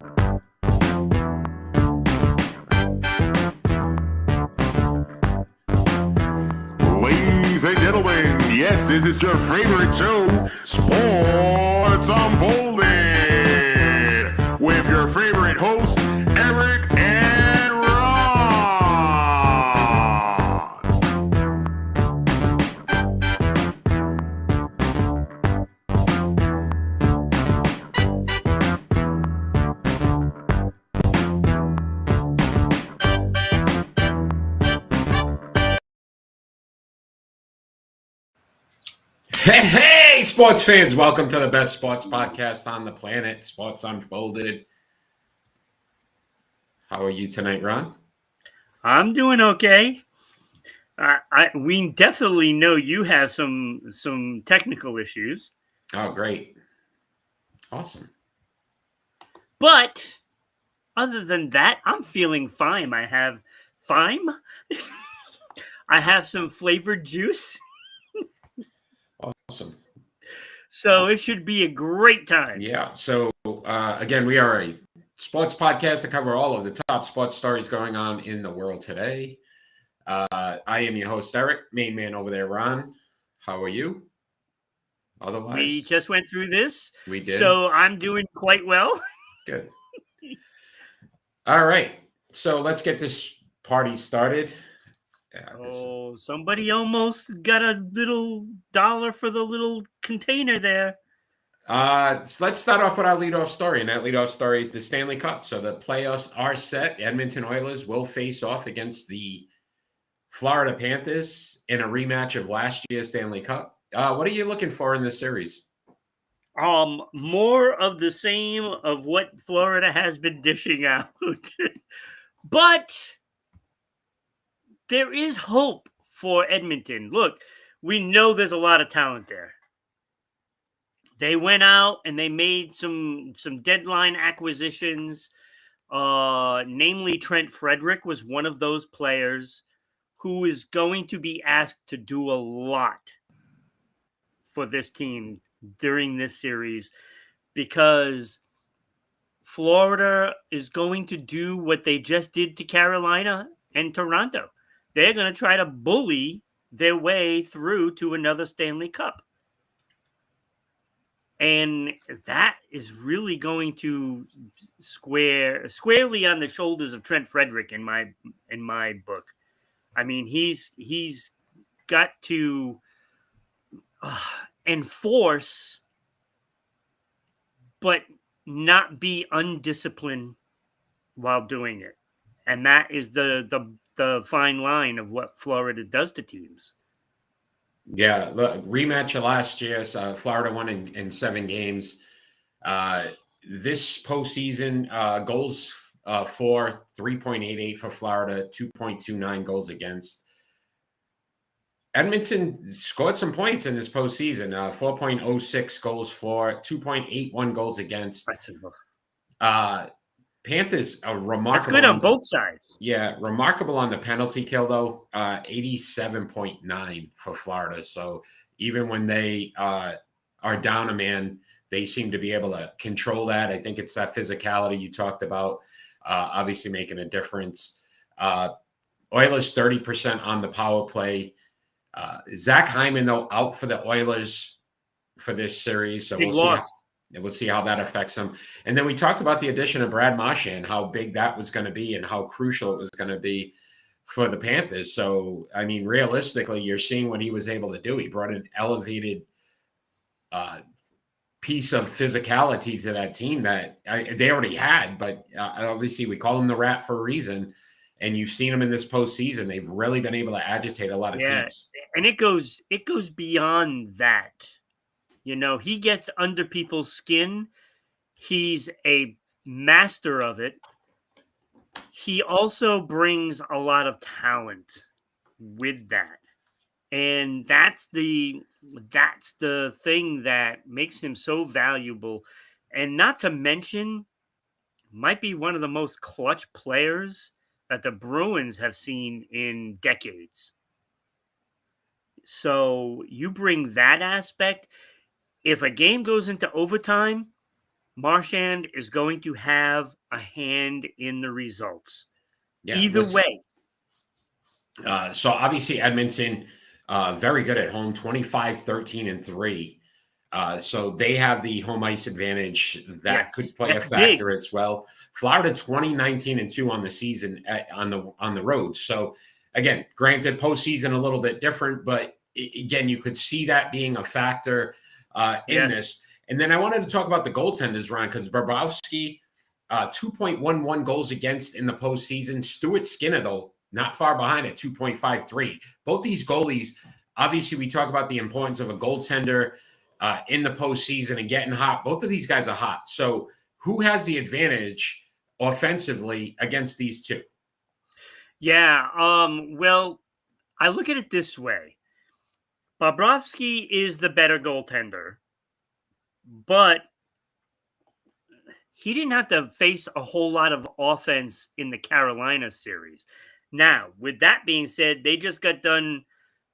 Ladies and gentlemen, yes, this is your favorite show, Sports Unfolded, with your favorite hosts, Eric and Ron. Hey, sports fans, welcome to the best sports podcast on the planet, Sports Unfolded. How are you tonight, Ron? I'm doing okay. We definitely know you have some technical issues. Oh, great. Awesome. But other than that, I'm feeling fine. I have I have some flavored juice. Awesome. So it should be a great time. Yeah. So, again, we are a sports podcast to cover all of the top sports stories going on in the world today. I am your host, Eric, main man over there, Ron. How are you? Otherwise, We just went through this. We did. So I'm doing quite well. Good. All right. So let's get this party started. Yeah, somebody almost got a little dollar for the little container there. So let's start off with our leadoff story, and that leadoff story is the Stanley Cup. So the playoffs are set. Edmonton Oilers will face off against the Florida Panthers in a rematch of last year's Stanley Cup. What are you looking for in this series? More of the same of what Florida has been dishing out. But there is hope for Edmonton. Look, we know there's a lot of talent there. They went out and they made some deadline acquisitions. Namely, Trent Frederick was one of those players who is going to be asked to do a lot for this team during this series, because Florida is going to do what they just did to Carolina and Toronto. They're going to try to bully their way through to another Stanley Cup. And that is really going to squarely on the shoulders of Trent Frederick in my book. I mean, he's got to enforce, but not be undisciplined while doing it. And that is the fine line of what Florida does to teams. Yeah, look, rematch of last year. So Florida won in 7 games. This postseason, goals for 3.88 for Florida, 2.29 goals against. Edmonton scored some points in this postseason, 4.06 goals for, 2.81 goals against. That's enough. Panthers are remarkable. That's good on both sides. Yeah, remarkable on the penalty kill, though. 87.9 for Florida. So even when they are down a man, they seem to be able to control that. I think it's that physicality you talked about, obviously making a difference. Oilers 30% on the power play. Zach Hyman, though, out for the Oilers for this series. So we'll see how that affects them. And then we talked about the addition of Brad Marchand, how big that was going to be and how crucial it was going to be for the Panthers. So, I mean, realistically, you're seeing what he was able to do. He brought an elevated piece of physicality to that team that they already had. But obviously, we call him the Rat for a reason. And you've seen them in this postseason. They've really been able to agitate a lot of teams. And it goes beyond that. You know, he gets under people's skin. He's a master of it. He also brings a lot of talent with that. And that's the thing that makes him so valuable. And not to mention, might be one of the most clutch players that the Bruins have seen in decades. So you bring that aspect. If a game goes into overtime, Marchand is going to have a hand in the results. Yeah, Either way. So obviously Edmonton, very good at home, 25-13-3. So they have the home ice advantage. That could play a factor big. as well. Florida 20-19-2 on the season on the road. So again, granted, postseason a little bit different, but again, you could see that being a factor in this. And then I wanted to talk about the goaltenders, Ron, because Bobrovsky, 2.11 goals against in the postseason. Stuart Skinner, though, not far behind at 2.53. Both these goalies, obviously, we talk about the importance of a goaltender in the postseason and getting hot. Both of these guys are hot. So who has the advantage offensively against these two? Yeah. Well, I look at it this way. Bobrovsky is the better goaltender, but he didn't have to face a whole lot of offense in the Carolina series. Now, with that being said, they just got done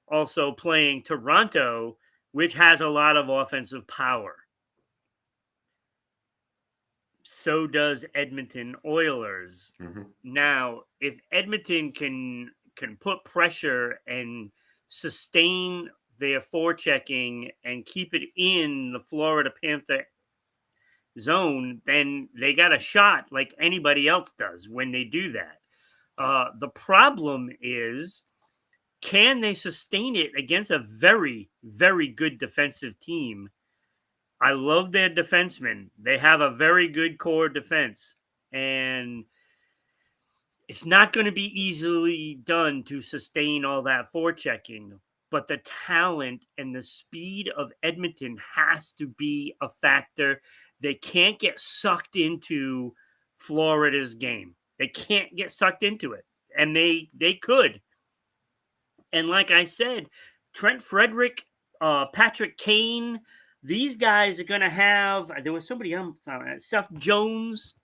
also playing Toronto, which has a lot of offensive power. So does Edmonton Oilers. Mm-hmm. Now, if Edmonton can put pressure and sustain their forechecking and keep it in the Florida Panther zone, then they got a shot like anybody else does when they do that. The problem is, can they sustain it against a very, very good defensive team? I love their defensemen. They have a very good core defense, and it's not going to be easily done to sustain all that forechecking. But the talent and the speed of Edmonton has to be a factor. They can't get sucked into Florida's game. They can't get sucked into it. And they could. And like I said, Trent Frederick, Patrick Kane, these guys are going to have, there was somebody else, Seth Jones.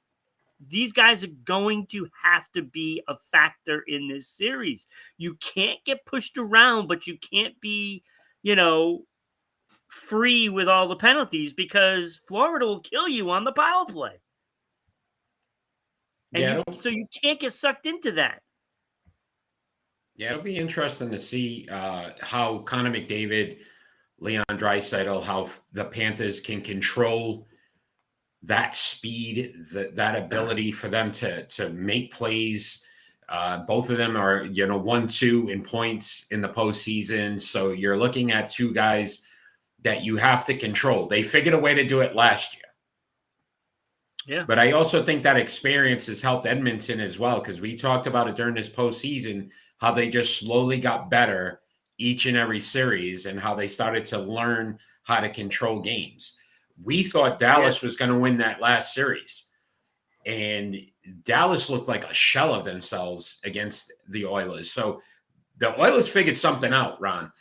These guys are going to have to be a factor in this series. You can't get pushed around, but you can't be, free with all the penalties, because Florida will kill you on the power play. And so you can't get sucked into that. Yeah, it'll be interesting to see how Connor McDavid, Leon Draisaitl, how the Panthers can control that speed, that ability for them to make plays. Both of them are, 1-2 in points in the postseason. So you're looking at two guys that you have to control. They figured a way to do it last year. Yeah. But I also think that experience has helped Edmonton as well, because we talked about it during this postseason, how they just slowly got better each and every series and how they started to learn how to control games. We thought Dallas was going to win that last series, and Dallas looked like a shell of themselves against the Oilers. So the Oilers figured something out, Ron.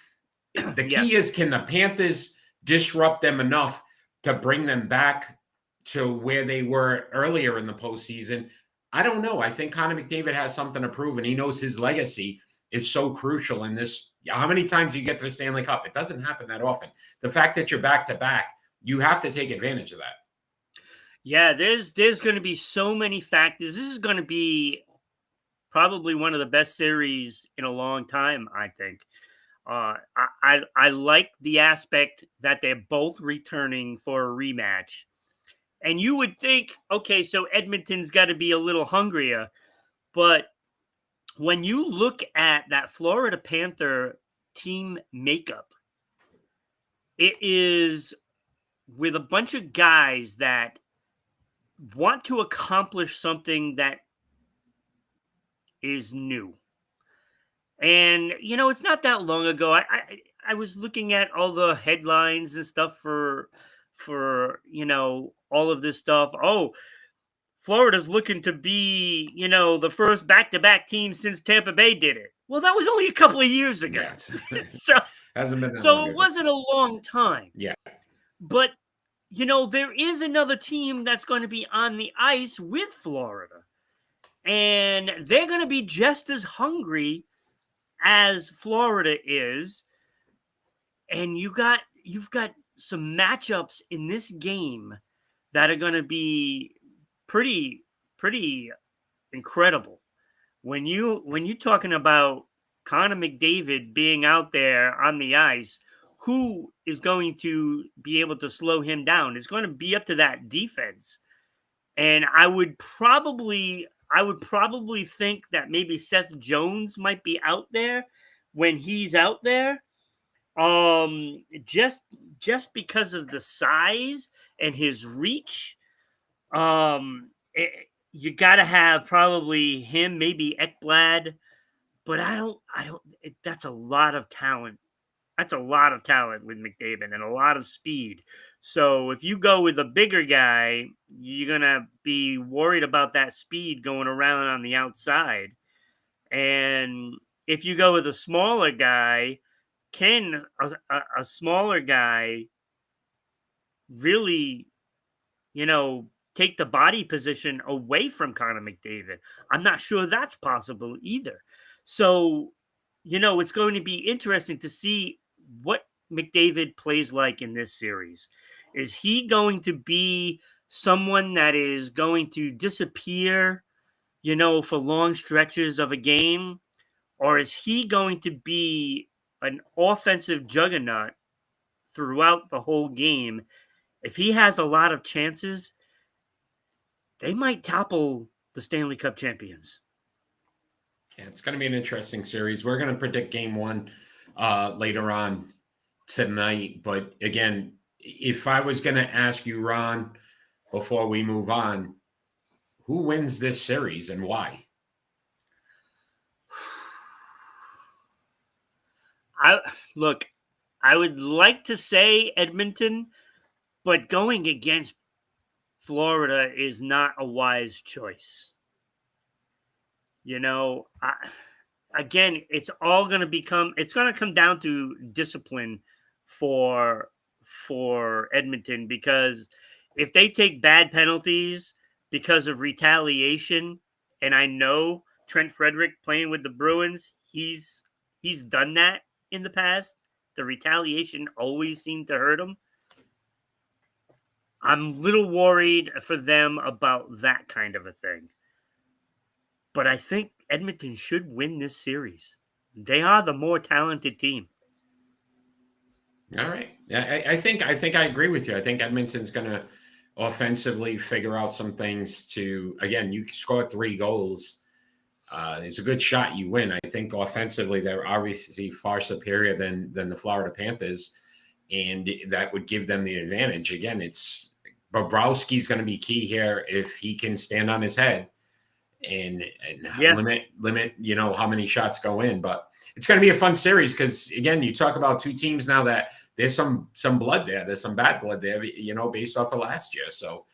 The key is, can the Panthers disrupt them enough to bring them back to where they were earlier in the postseason? I don't know. I think Connor McDavid has something to prove, and he knows his legacy is so crucial in this. How many times do you get to the Stanley Cup? It doesn't happen that often. The fact that you're back-to-back, you have to take advantage of that. Yeah, there's going to be so many factors. This is going to be probably one of the best series in a long time, I think. I like the aspect that they're both returning for a rematch. And you would think, okay, so Edmonton's got to be a little hungrier. But when you look at that Florida Panther team makeup, it is with a bunch of guys that want to accomplish something that is new. And, it's not that long ago. I was looking at all the headlines and stuff for all of this stuff. Oh, Florida's looking to be, the first back-to-back team since Tampa Bay did it. Well, that was only a couple of years ago. Yeah. So hasn't been that so long it ago. wasn't a long time. Yeah. But, there is another team that's going to be on the ice with Florida. And they're going to be just as hungry as Florida is. And you've got some matchups in this game that are going to be pretty incredible. When you're talking about Connor McDavid being out there on the ice, who is going to be able to slow him down? It's going to be up to that defense. And I would probably think that maybe Seth Jones might be out there when he's out there. Just because of the size and his reach. You got to have probably him, maybe Ekblad, but that's a lot of talent. That's a lot of talent with McDavid and a lot of speed. So if you go with a bigger guy, you're going to be worried about that speed going around on the outside. And if you go with a smaller guy, can a smaller guy really, take the body position away from Connor McDavid? I'm not sure that's possible either. So, it's going to be interesting to see what McDavid plays like in this series. Is he going to be someone that is going to disappear, for long stretches of a game? Or is he going to be an offensive juggernaut throughout the whole game? If he has a lot of chances, they might topple the Stanley Cup champions. Yeah, it's going to be an interesting series. We're going to predict game one later on tonight. But again, if I was going to ask you, Ron, before we move on, who wins this series and why? I would like to say Edmonton, but going against Florida is not a wise choice. Again, it's going to come down to discipline for Edmonton, because if they take bad penalties because of retaliation, and I know Trent Frederick playing with the Bruins, he's done that in the past. The retaliation always seemed to hurt him. I'm a little worried for them about that kind of a thing. But I think Edmonton should win this series. They are the more talented team. All right. I think I agree with you. I think Edmonton's going to offensively figure out some things to, again, you score 3 goals. It's a good shot, you win. I think offensively they're obviously far superior than the Florida Panthers, and that would give them the advantage. Again, Bobrovsky's going to be key here if he can stand on his head and limit how many shots go in. But it's going to be a fun series because, again, you talk about two teams now that there's some blood there. There's some bad blood there, based off of last year. So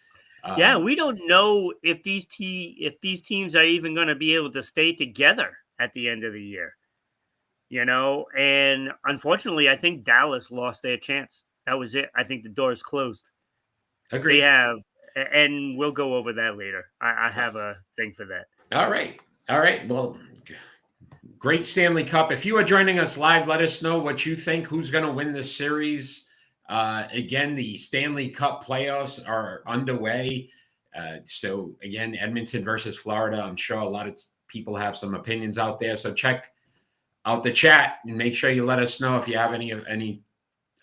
we don't know if these teams are even going to be able to stay together at the end of the year. And unfortunately, I think Dallas lost their chance. That was it. I think the door is closed. Agreed. They have, and we'll go over that later. I have a thing for that. All right. Well, great Stanley Cup. If you are joining us live, let us know what you think. Who's going to win this series? Again, the Stanley Cup playoffs are underway. So again, Edmonton versus Florida. I'm sure a lot of people have some opinions out there. So check out the chat and make sure you let us know if you have any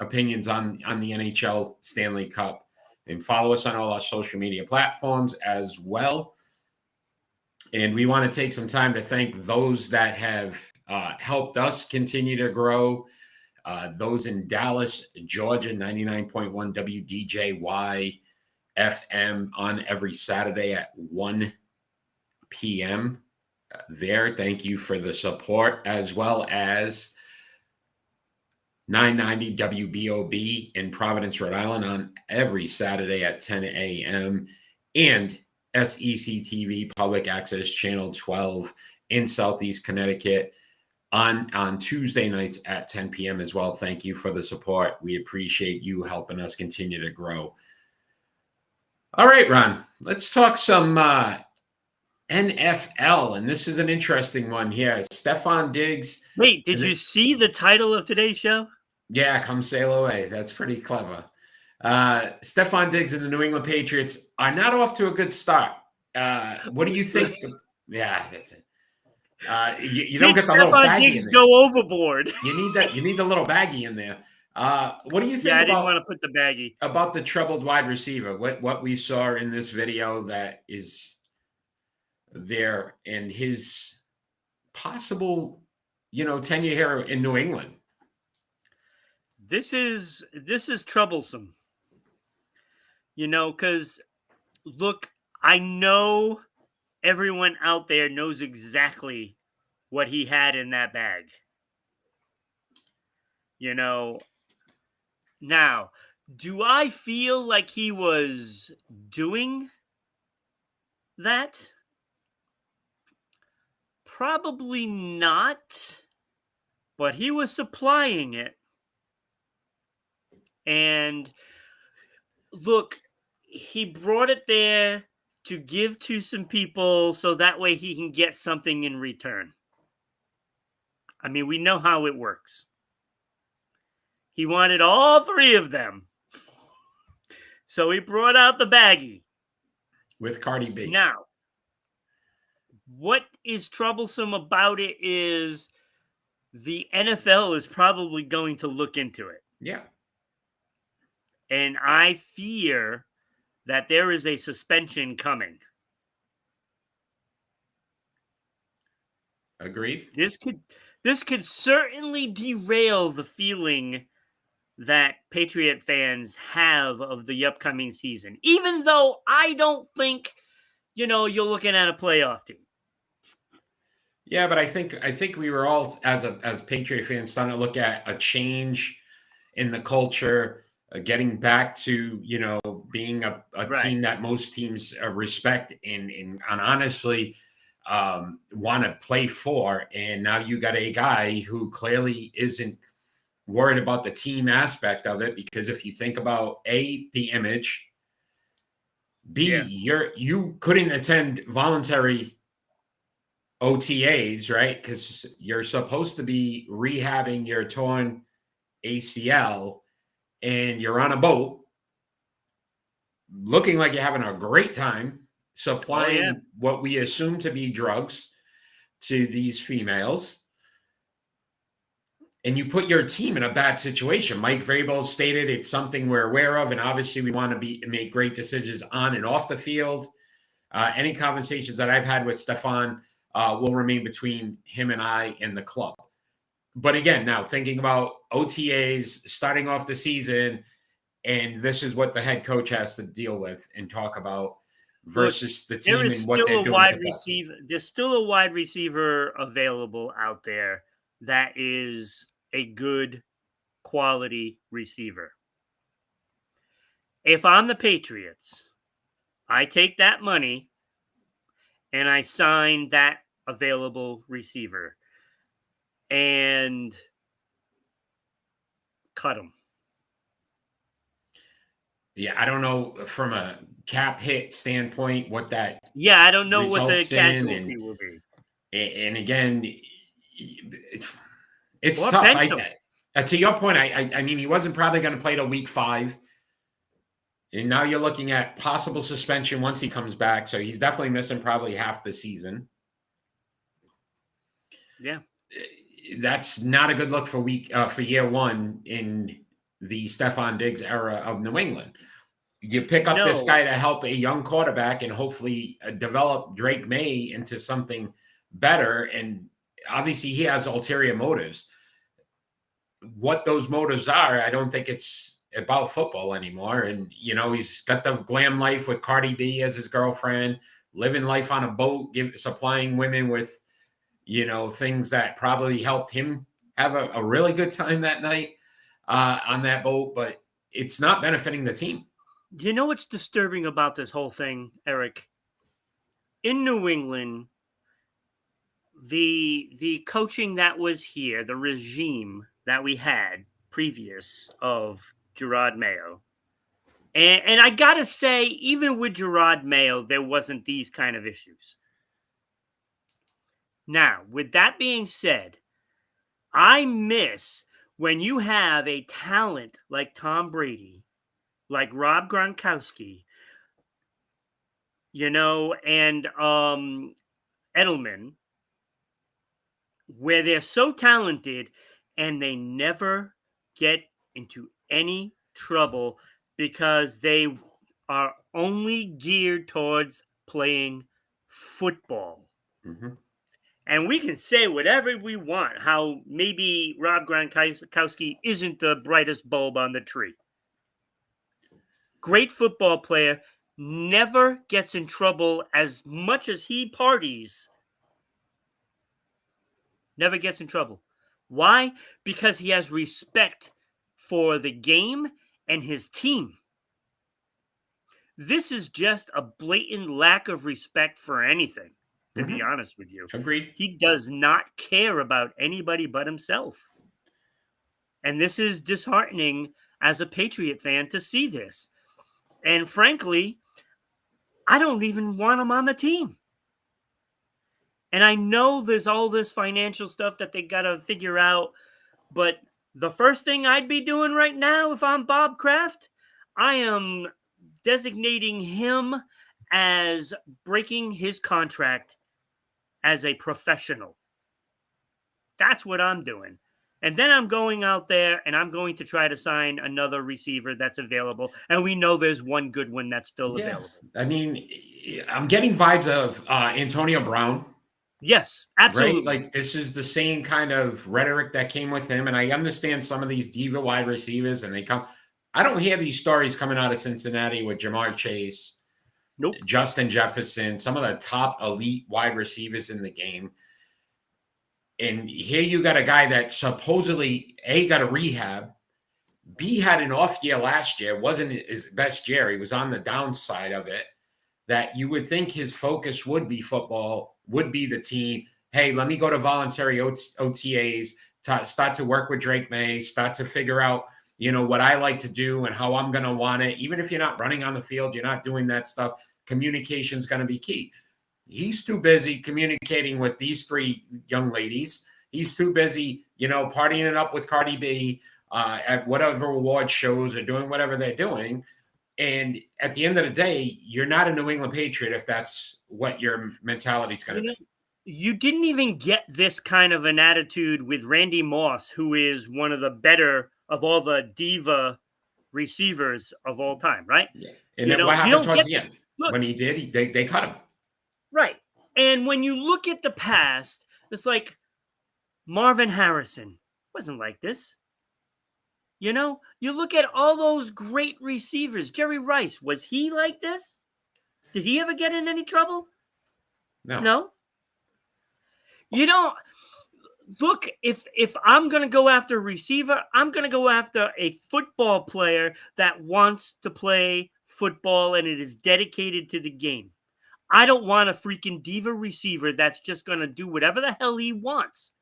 opinions on the NHL Stanley Cup. And follow us on all our social media platforms as well. And we want to take some time to thank those that have helped us continue to grow. Those in Dallas, Georgia, 99.1 WDJY FM on every Saturday at 1 p.m. There. Thank you for the support, as well as 990 WBOB in Providence, Rhode Island on every Saturday at 10 a.m. and SEC TV Public Access Channel 12 in Southeast Connecticut on Tuesday nights at 10 p.m. as well. Thank you for the support. We appreciate you helping us continue to grow. All right, Ron, let's talk some NFL, and this is an interesting one here. Stefan Diggs. Wait, did you see the title of today's show? Yeah, Come Sail Away. That's pretty clever. Stephon Diggs and the New England Patriots are not off to a good start. What do you think? Yeah, that's it. You don't get the little Stephon baggie Diggs in there. go overboard. You need that. You need the little baggie in there. What do you think Yeah, I didn't want about to put the baggie. the troubled wide receiver? What we saw in this video that is there and his possible, tenure here in New England? This is troublesome. Because look, I know everyone out there knows exactly what he had in that bag. Now, do I feel like he was doing that? Probably not, but he was supplying it. And look, he brought it there to give to some people so that way he can get something in return. I mean, we know how it works. He wanted all three of them. So he brought out the baggie. With Cardi B. Now, what is troublesome about it is the NFL is probably going to look into it. Yeah. And I fear that there is a suspension coming. Agreed. This could certainly derail the feeling that Patriot fans have of the upcoming season. Even though I don't think, you're looking at a playoff team. Yeah, but I think we were all as Patriot fans starting to look at a change in the culture, getting back to being a Right. team that most teams respect and honestly want to play for. And now you got a guy who clearly isn't worried about the team aspect of it, because if you think about A, the image, B, Yeah. you couldn't attend voluntary OTAs, right? Because you're supposed to be rehabbing your torn ACL and you're on a boat looking like you're having a great time supplying what we assume to be drugs to these females. And you put your team in a bad situation. Mike Vrabel stated it's something we're aware of, and obviously we want to make great decisions on and off the field. Any conversations that I've had with Stephon will remain between him and I and the club. But again, now thinking about OTAs, starting off the season, and this is what the head coach has to deal with and talk about versus the team and what they're doing. There's still a wide receiver available out there that is a good quality receiver. If I'm the Patriots, I take that money and I sign that available receiver and cut him. Yeah, I don't know from a cap hit standpoint what that. Yeah, I don't know what the casualty will be. And again, it's tough. To your point, I mean, he wasn't probably going to play till week 5. And now you're looking at possible suspension once he comes back. So he's definitely missing probably half the season. Yeah. That's not a good look for year 1 in the Stephon Diggs era of New England. You pick up this guy to help a young quarterback and hopefully develop Drake May into something better. And obviously he has ulterior motives. What those motives are, I don't think it's about football anymore. And, he's got the glam life with Cardi B as his girlfriend, living life on a boat, supplying women with, things that probably helped him have a really good time that night on that boat, but it's not benefiting the team. You know what's disturbing about this whole thing, Eric? In New England, the coaching that was here, the regime that we had previous of Gerard Mayo, and I gotta say, even with Gerard Mayo, there wasn't these kind of issues. Now, with that being said, I miss when you have a talent like Tom Brady, like Rob Gronkowski, and Edelman, where they're so talented and they never get into any trouble because they are only geared towards playing football. Mhm. And we can say whatever we want, how maybe Rob Gronkowski isn't the brightest bulb on the tree. Great football player, never gets in trouble as much as he parties. Never gets in trouble. Why? Because he has respect for the game and his team. This is just a blatant lack of respect for anything, to be honest with you. Agreed. He does not care about anybody but himself. And this is disheartening as a Patriot fan to see this. And frankly, I don't even want him on the team. And I know there's all this financial stuff that they got to figure out. But the first thing I'd be doing right now, if I'm Bob Kraft, I am designating him as breaking his contract as a professional. That's what I'm doing. And then I'm going out there and I'm going to try to sign another receiver that's available. And we know there's one good one that's still available. I mean, I'm getting vibes of Antonio Brown. Yes, absolutely. Right? Like, this is the same kind of rhetoric that came with him. And I understand some of these diva wide receivers, and I don't hear these stories coming out of Cincinnati with Jamar Chase, Nope. Justin Jefferson, some of the top elite wide receivers in the game. And here you got a guy that supposedly, A, got a rehab, B, had an off year last year, wasn't his best year. He was on the downside of it. That you would think his focus would be football, would be the team. Hey, let me go to voluntary OTAs, start to work with Drake May, start to figure out, what I like to do and how I'm going to want it. Even if you're not running on the field, you're not doing that stuff. Communication is going to be key. He's too busy communicating with these three young ladies. He's too busy, partying it up with Cardi B at whatever award shows or doing whatever they're doing. And at the end of the day, you're not a New England Patriot if that's what your mentality is going to be. You didn't even get this kind of an attitude with Randy Moss, who is one of the better of all the diva receivers of all time, right? Yeah. And then what happened towards the end? Look, when he did, they cut him. Right. And when you look at the past, it's like Marvin Harrison wasn't like this. You look at all those great receivers. Jerry Rice, was he like this? Did he ever get in any trouble? No. Look, if I'm going to go after a receiver, I'm going to go after a football player that wants to play football and it is dedicated to the game. I don't want a freaking diva receiver that's just going to do whatever the hell he wants.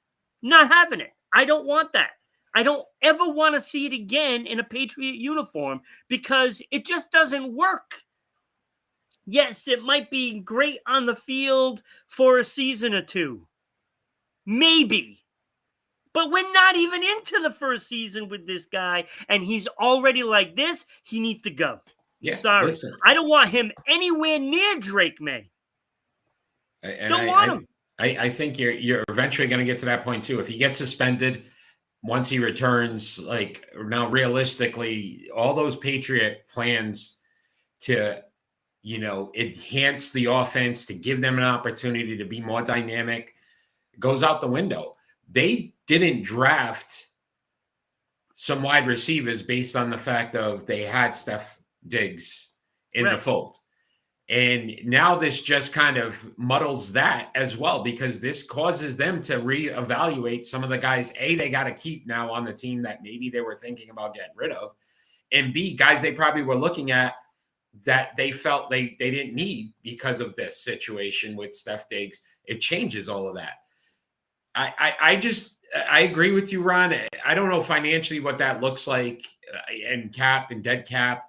Not having it. I don't want that. I don't ever want to see it again in a Patriot uniform because it just doesn't work. Yes, it might be great on the field for a season or two. Maybe. But we're not even into the first season with this guy, and he's already like this. He needs to go. Yeah, sorry. Listen. I don't want him anywhere near Drake May. Don't want him. I think you're eventually going to get to that point too. If he gets suspended, once he returns, like now realistically, all those Patriot plans to, enhance the offense, to give them an opportunity to be more dynamic, goes out the window. They didn't draft some wide receivers based on the fact of they had Steph Diggs in the fold. And now this just kind of muddles that as well, because this causes them to reevaluate some of the guys, A, they got to keep now on the team that maybe they were thinking about getting rid of, and B, guys they probably were looking at that they felt they didn't need because of this situation with Steph Diggs. It changes all of that. I agree with you, Ron. I don't know financially what that looks like and cap and dead cap.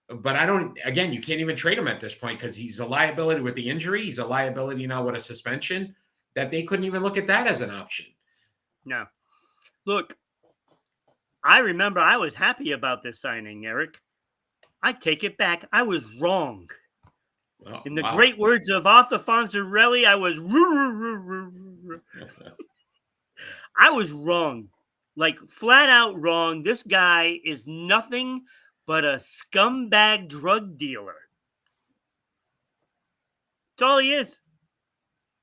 But again, you can't even trade him at this point because he's a liability with the injury. He's a liability now with a suspension that they couldn't even look at that as an option. No. Look, I remember I was happy about this signing, Eric. I take it back. I was wrong. Well, In the wow. great words of Arthur Fonzarelli, I was wrong. Like, flat out wrong. This guy is nothing but a scumbag drug dealer. That's all he is.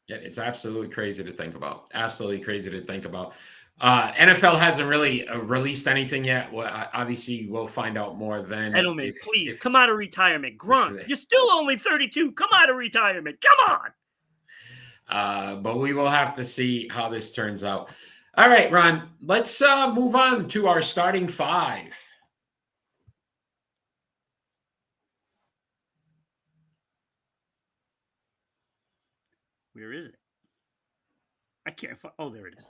Yeah, it's absolutely crazy to think about. Absolutely crazy to think about. NFL hasn't really released anything yet. Well, obviously, we'll find out more then. Edelman, please come out of retirement. Grunt, you're still only 32. Come out of retirement. Come on. But we will have to see how this turns out. All right, Ron, let's move on to our starting five. Where is it? I can't find. Oh, there it is.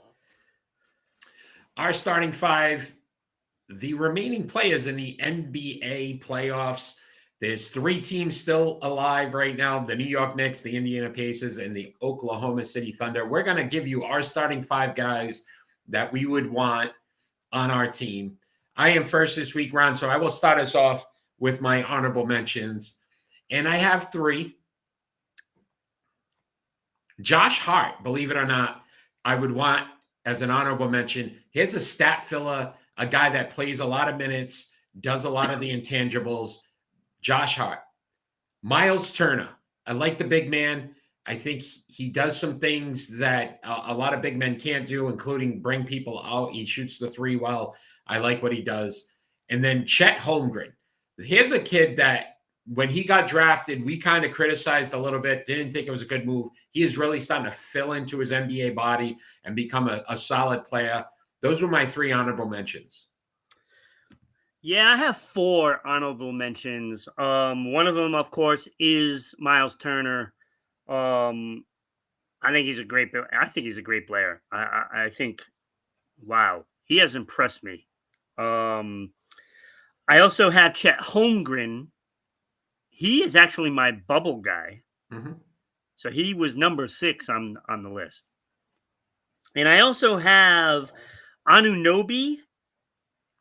Our starting five, the remaining players in the NBA playoffs. There's 3 teams still alive right now: the New York Knicks, the Indiana Pacers, and the Oklahoma City Thunder. We're going to give you our starting 5 guys that we would want on our team. I am first this week, Ron, so I will start us off with my honorable mentions. And I have 3. Josh Hart, believe it or not, I would want as an honorable mention. Here's a stat filler, a guy that plays a lot of minutes, does a lot of the intangibles. Josh Hart. Miles Turner. I like the big man. I think he does some things that a lot of big men can't do, including bring people out. He shoots the 3 well. I like what he does. And then Chet Holmgren. Here's a kid that when he got drafted, we kind of criticized a little bit, didn't think it was a good move. He is really starting to fill into his NBA body and become a solid player. Those were my 3 honorable mentions. Yeah, I have 4 honorable mentions. One of them, of course, is Miles Turner. I think he's a great player. I think, wow, he has impressed me. I also have Chet Holmgren. He is actually my bubble guy. Mm-hmm. So he was number 6 on the list. And I also have Anunoby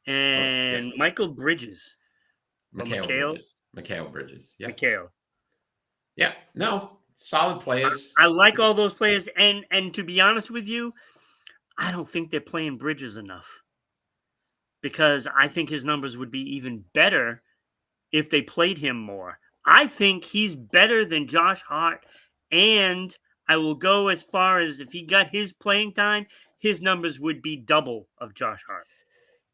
and Michael Bridges. Mikal Bridges. Yeah. Mikal. Yeah. No, solid players. I like all those players. And to be honest with you, I don't think they're playing Bridges enough. Because I think his numbers would be even better if they played him more. I think he's better than Josh Hart. And I will go as far as if he got his playing time, his numbers would be double of Josh Hart.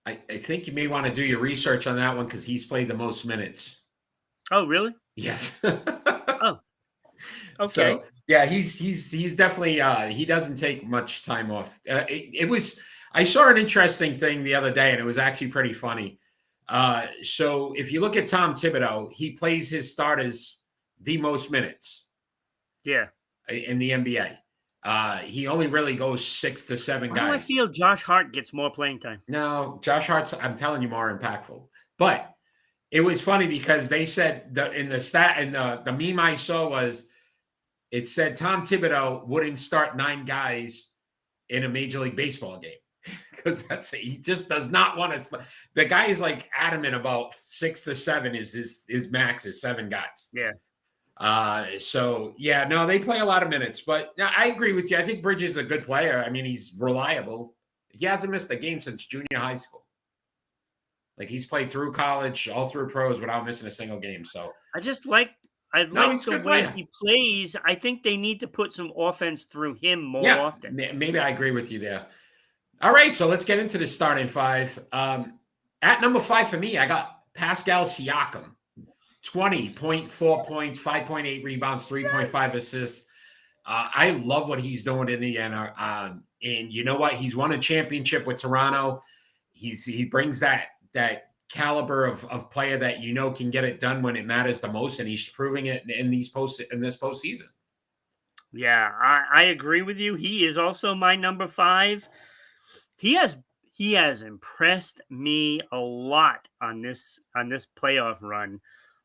I think you may want to do your research on that one because he's played the most minutes. Oh, really? Yes. Oh, okay. So, yeah, he's definitely he doesn't take much time off. I saw an interesting thing the other day, and it was actually pretty funny. So if you look at Tom Thibodeau, he plays his starters the most minutes. Yeah. In the NBA. He only really goes 6 to 7 guys. Why do I feel Josh Hart gets more playing time? No, Josh Hart's, I'm telling you, more impactful. But it was funny because they said the meme I saw was, it said Tom Thibodeau wouldn't start 9 guys in a Major League Baseball game. Because he just does not want to. The guy is like adamant about 6 to 7 is his max is 7 guys. Yeah. So yeah, no, they play a lot of minutes, but no, I agree with you. I think Bridges is a good player. I mean, he's reliable. He hasn't missed a game since junior high school. Like he's played through college, all through pros without missing a single game. So I like the way he plays. I think they need to put some offense through him more often. Maybe I agree with you there. All right, so let's get into the starting 5. At number 5 for me, I got Pascal Siakam. 20.4 points, 5.8 rebounds, 3.5 assists. I love what he's doing in the end. And you know what? He's won a championship with Toronto. He brings that caliber of player that you know can get it done when it matters the most, and he's proving it in this postseason. Yeah, I agree with you. He is also my number 5. He has impressed me a lot on this playoff run.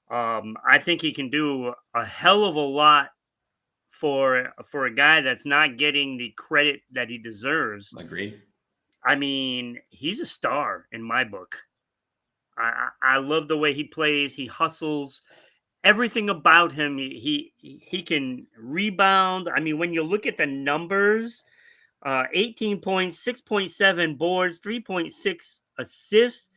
I think he can do a hell of a lot for a guy that's not getting the credit that he deserves. Agreed. I mean, he's a star in my book. I love the way he plays. He hustles. Everything about him, he can rebound. I mean, when you look at the numbers, 18 points, 6.7 boards, 3.6 assists.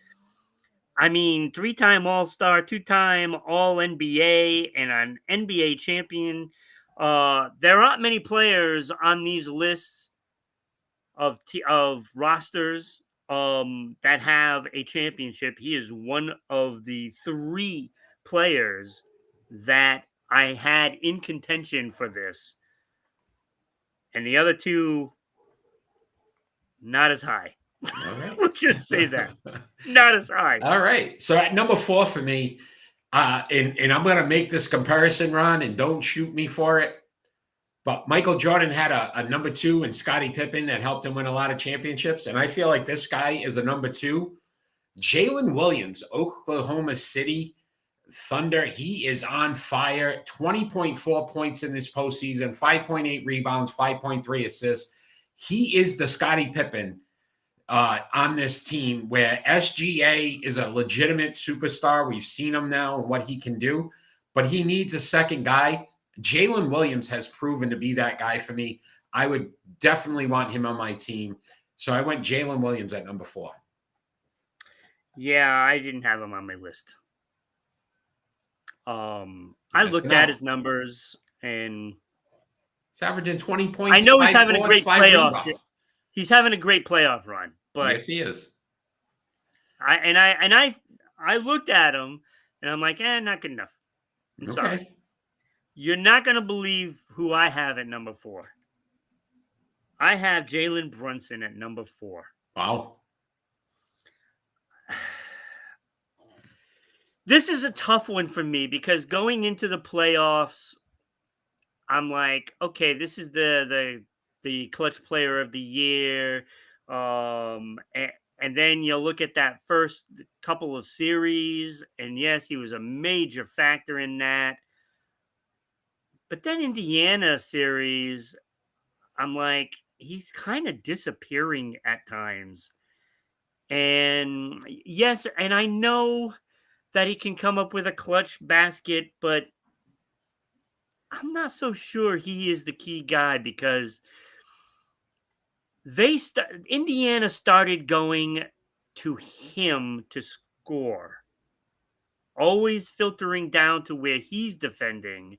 I mean, 3-time All-Star, 2-time All-NBA, and an NBA champion. There aren't many players on these lists of rosters that have a championship. He is one of the 3 players that I had in contention for this, and the other 2 not as high. All right. We'll just say that. Not as high. All right. So at number 4 for me, and I'm going to make this comparison, Ron, and don't shoot me for it. But Michael Jordan had a number 2 and Scottie Pippen that helped him win a lot of championships. And I feel like this guy is a number 2. Jalen Williams, Oklahoma City Thunder. He is on fire. 20.4 points in this postseason, 5.8 rebounds, 5.3 assists. He is the Scottie Pippen on this team, where SGA is a legitimate superstar. We've seen him now and what he can do, but he needs a second guy. Jalen Williams has proven to be that guy for me. I would definitely want him on my team. So I went Jalen Williams at number 4. Yeah, I didn't have him on my list. I looked at his numbers, and he's averaging 20 points. I know he's having a great playoffs. Rebounds. He's having a great playoff run, but yes, he is. I looked at him, and I'm like, not good enough. I'm sorry. You're not going to believe who I have at number 4. I have Jalen Brunson at number 4. Wow. This is a tough one for me because going into the playoffs, I'm like, okay, this is the clutch player of the year. And then you look at that first couple of series, and yes, he was a major factor in that. But then Indiana series, I'm like, he's kind of disappearing at times. And yes, and I know that he can come up with a clutch basket, but I'm not so sure he is the key guy because Indiana started going to him to score, always filtering down to where he's defending.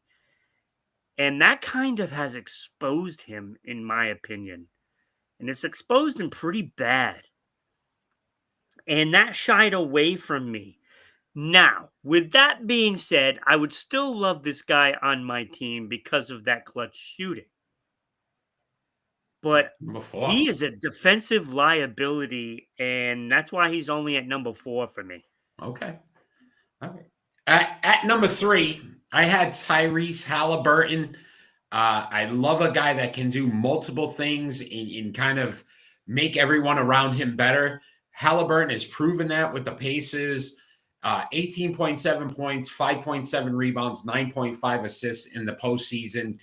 And that kind of has exposed him, in my opinion. And it's exposed him pretty bad. And that shied away from me. Now, with that being said, I would still love this guy on my team because of that clutch shooting. But he is a defensive liability, and that's why he's only at number 4 for me. Okay. All right. At number 3, I had Tyrese Halliburton. I love a guy that can do multiple things and kind of make everyone around him better. Halliburton has proven that with the Pacers. 18.7 points, 5.7 rebounds, 9.5 assists in the postseason.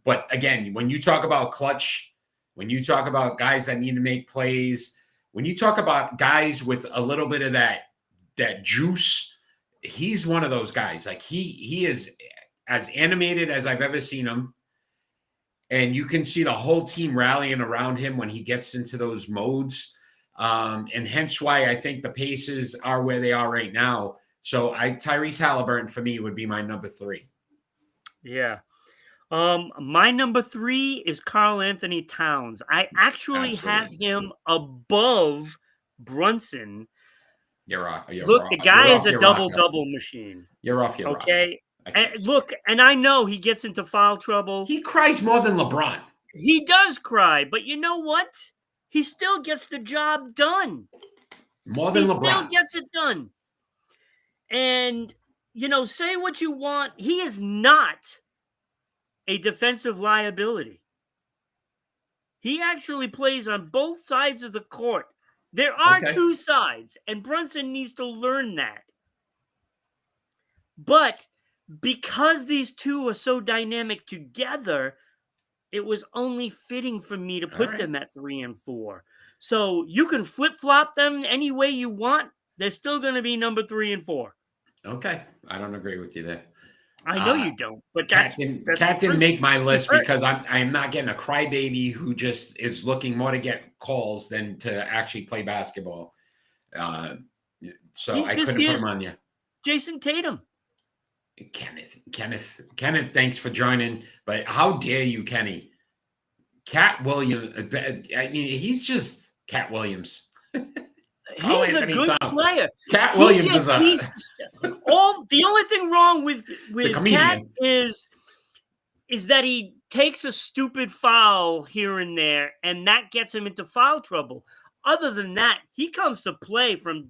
But again, when you talk about clutch, when you talk about guys that need to make plays, when you talk about guys with a little bit of that juice, he's one of those guys. Like he is as animated as I've ever seen him. And you can see the whole team rallying around him when he gets into those modes. And hence why I think the Pacers are where they are right now. So Tyrese Halliburton for me would be my number 3. Yeah. My number 3 is Karl Anthony Towns. I actually have him above Brunson. Look, the guy is a double-double machine. You're off your rock. Okay? And look, and I know he gets into foul trouble. He cries more than LeBron. He does cry, but you know what? He still gets the job done. More than LeBron. He still gets it done. And, say what you want. He is not a defensive liability. He actually plays on both sides of the court. There are 2 sides, and Brunson needs to learn that. But because these 2 are so dynamic together, it was only fitting for me to put them at 3 and 4. So you can flip-flop them any way you want. they're still going to be number 3 and 4. Okay. I don't agree with you there. I know you don't, but Cat didn't make my list because I'm not getting a crybaby who just is looking more to get calls than to actually play basketball. So I couldn't put him on you. Jason Tatum. Kenneth, thanks for joining. But how dare you, Kenny? Cat Williams. I mean, he's just Cat Williams. He's a good player. Cat Williams is the only thing wrong with Cat is that he takes a stupid foul here and there, and that gets him into foul trouble. Other than that, he comes to play from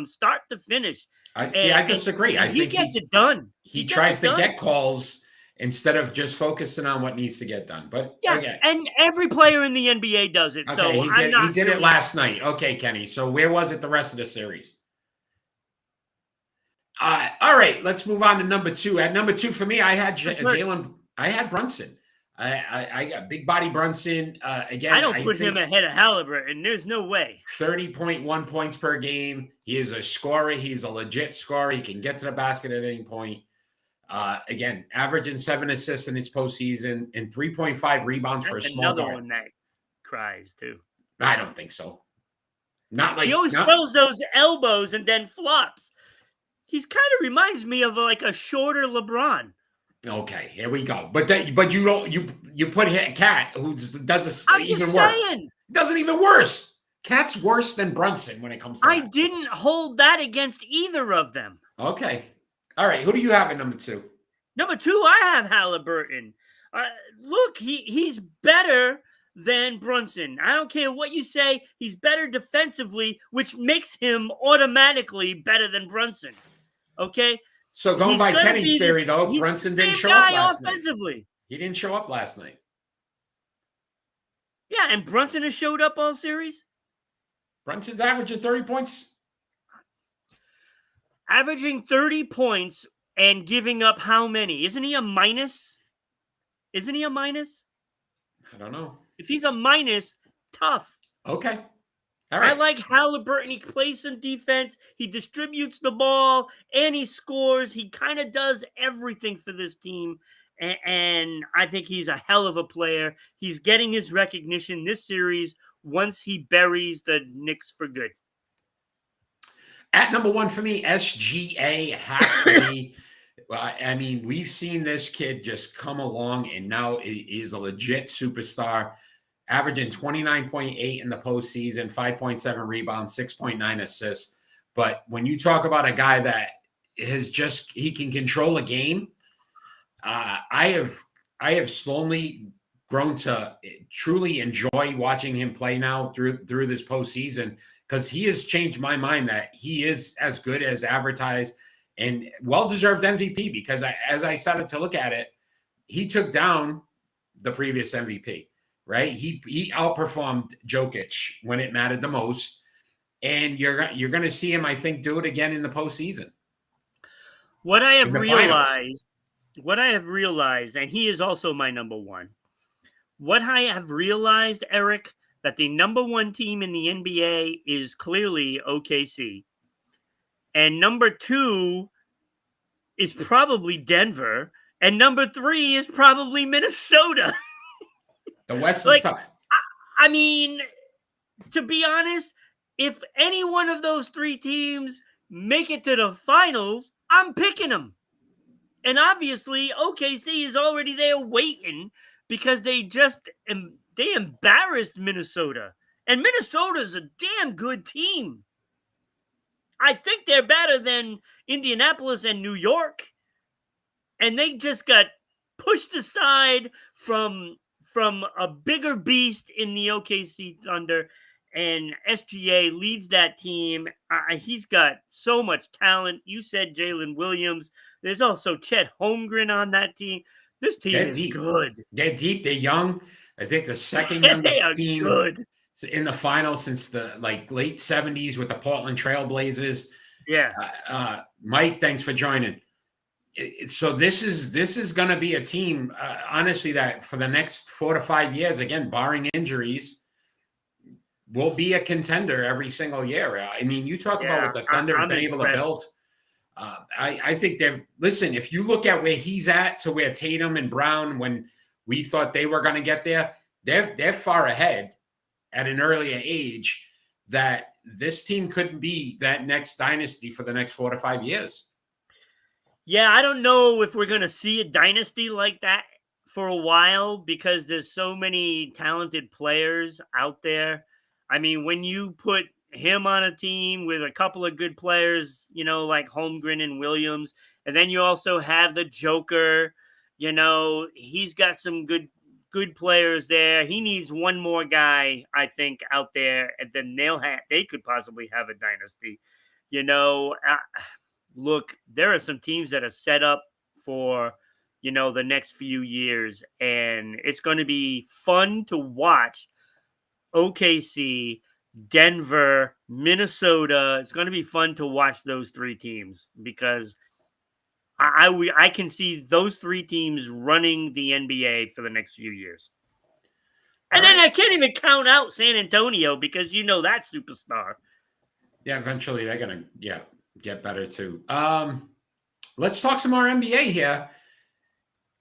start to finish. I disagree. I think he gets it done. He tries to get calls instead of just focusing on what needs to get done. But yeah, okay. And every player in the NBA does it. Okay, so he did it last night. Okay, Kenny. So where was it the rest of the series? All right, let's move on to number 2. At number 2 for me, I had Jalen. I had Brunson. I got big body Brunson. Again, I don't put him ahead of Halliburton. There's no way. 30.1 points per game. He is a scorer. He's a legit scorer. He can get to the basket at any point. Again, averaging 7 assists in his postseason and 3.5 rebounds for a small guard. Another one that cries too. I don't think so. Not like he always throws those elbows and then flops. He's kind of reminds me of like a shorter LeBron. Okay, here we go. But you don't you put Cat who does even worse. Doesn't even worse. Cat's worse than Brunson when it comes to I didn't hold that against either of them. Okay. All right, who do you have at number 2? Number 2, I have Halliburton. Look, he's better than Brunson. I don't care what you say. He's better defensively, which makes him automatically better than Brunson. Okay? So going by Kenny's theory, though, Brunson didn't show up last night. He didn't show up last night. Yeah, and Brunson has showed up all series? Brunson's averaging 30 points. Averaging 30 points and giving up how many? Isn't he a minus? I don't know. If he's a minus, tough. Okay. All right. I like Halliburton. He plays some defense. He distributes the ball and he scores. He kind of does everything for this team. And I think he's a hell of a player. He's getting his recognition this series once he buries the Knicks for good. At number 1 for me, SGA has to be. I mean, we've seen this kid just come along and now is a legit superstar, averaging 29.8 in the postseason, 5.7 rebounds, 6.9 assists. But when you talk about a guy that he can control a game, I have slowly grown to truly enjoy watching him play now through this postseason, because he has changed my mind that he is as good as advertised and well-deserved MVP, because as I started to look at it, he took down the previous MVP, right? He outperformed Jokic when it mattered the most, and you're going to see him, I think, do it again in the postseason. What I have realized, and he is also my number 1. What I have realized, Eric, that the number 1 team in the NBA is clearly OKC. And number 2 is probably Denver. And number 3 is probably Minnesota. The West is tough. I mean, to be honest, if any one of those 3 teams make it to the finals, I'm picking them. And obviously, OKC is already there waiting because they embarrassed Minnesota. And Minnesota's a damn good team. I think they're better than Indianapolis and New York. And they just got pushed aside from a bigger beast in the OKC Thunder. And SGA leads that team. He's got so much talent. You said Jalen Williams. There's also Chet Holmgren on that team. This team is good. They're deep. They're young. I think the second youngest team in the finals since the late 70s with the Portland Trail Blazers. Yeah. Mike, thanks for joining. So this is going to be a team, honestly, that for the next 4 to 5 years, again, barring injuries, will be a contender every single year. I mean, you talk about what the Thunder have been able to build. I think listen, if you look at where he's at to where Tatum and Brown, when we thought they were going to get there, they're far ahead at an earlier age, that this team couldn't be that next dynasty for the next 4 to 5 years. Yeah, I don't know if we're going to see a dynasty like that for a while, because there's so many talented players out there. I mean, when you put him on a team with a couple of good players, like Holmgren and Williams, and then you also have the Joker, he's got some good players there. He needs one more guy, I think, out there, and then they could possibly have a dynasty. Look, there are some teams that are set up for, the next few years, and it's going to be fun to watch OKC, Denver, Minnesota. It's going to be fun to watch those 3 teams, because I can see those 3 teams running the NBA for the next few years. And then I can't even count out San Antonio, because that superstar. Yeah, eventually they're going to get better too. Let's talk some more NBA here.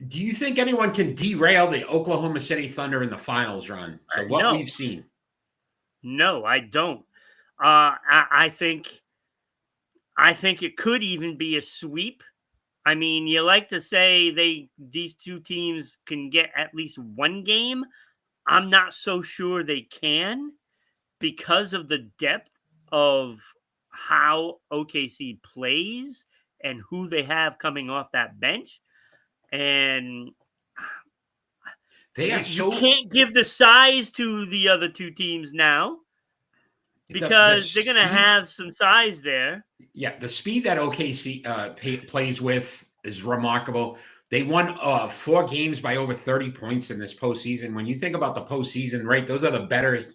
Do you think anyone can derail the Oklahoma City Thunder in the finals run? So what we've seen. No, I don't. I think it could even be a sweep. I mean, you like to say these 2 teams can get at least one game. I'm not so sure they can, because of the depth of how OKC plays and who they have coming off that bench. And you can't give the size to the other 2 teams now, because they're going to have some size there. Yeah, the speed that OKC plays with is remarkable. They won 4 games by over 30 points in this postseason. When you think about the postseason, right, those are the better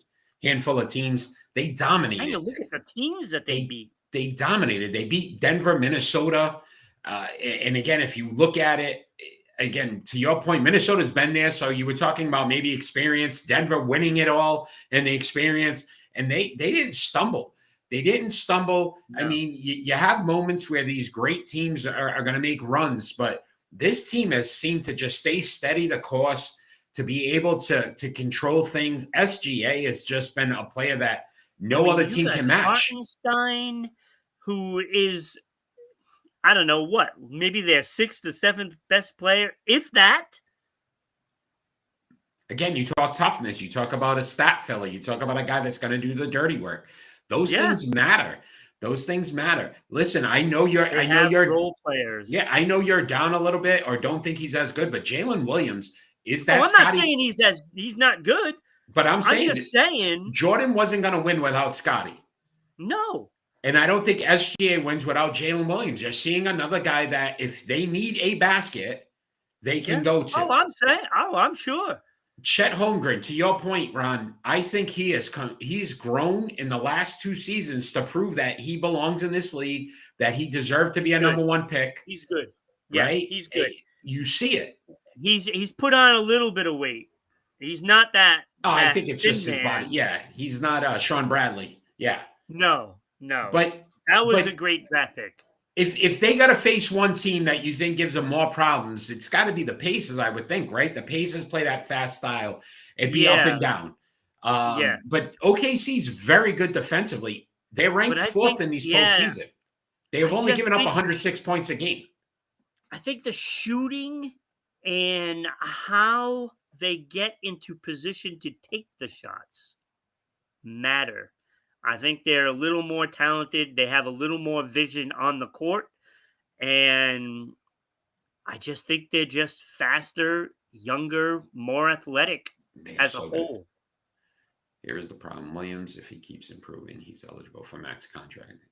handful of teams. They dominated. I know, look at the teams that they beat. They dominated. They beat Denver, Minnesota. And again, if you look at it, again, to your point, Minnesota's been there. So you were talking about maybe experience, Denver winning it all and the experience. And they didn't stumble. They didn't stumble. No. I mean, you have moments where these great teams are going to make runs, but this team has seemed to just stay steady the course, to be able to control things. SGA has just been a player that no other team can match. Hartenstein, who is, I don't know what, maybe their 6th to 7th best player, if that. Again, you talk toughness. You talk about a stat filler. You talk about a guy that's going to do the dirty work. Those things matter. Those things matter. Listen, I know you're role players. Yeah, I know you're down a little bit or don't think he's as good, but Jalen Williams is that. I'm not saying he's not good. But I'm just saying Jordan wasn't going to win without Scottie. No. And I don't think SGA wins without Jalen Williams. You're seeing another guy that if they need a basket, they can go to. I'm sure. Chet Holmgren, to your point, Ron, I think he's grown in the last 2 seasons to prove that he belongs in this league, that he deserved to be a number 1 pick. He's good. Yeah, right? He's good. You see it. He's put on a little bit of weight. He's not that. I think it's just his body. Yeah, he's not Sean Bradley. Yeah. No. But that was a great draft pick. If they got to face one team that you think gives them more problems, it's got to be the Pacers, I would think, right? The Pacers play that fast style. It'd be up and down. But OKC's very good defensively. They're ranked 4th in these postseason. They have only given up 106 points a game. I think the shooting and how they get into position to take the shots matter. I think they're a little more talented. They have a little more vision on the court. And I just think they're just faster, younger, more athletic as a whole. Here is the problem. Williams, if he keeps improving, he's eligible for max contract.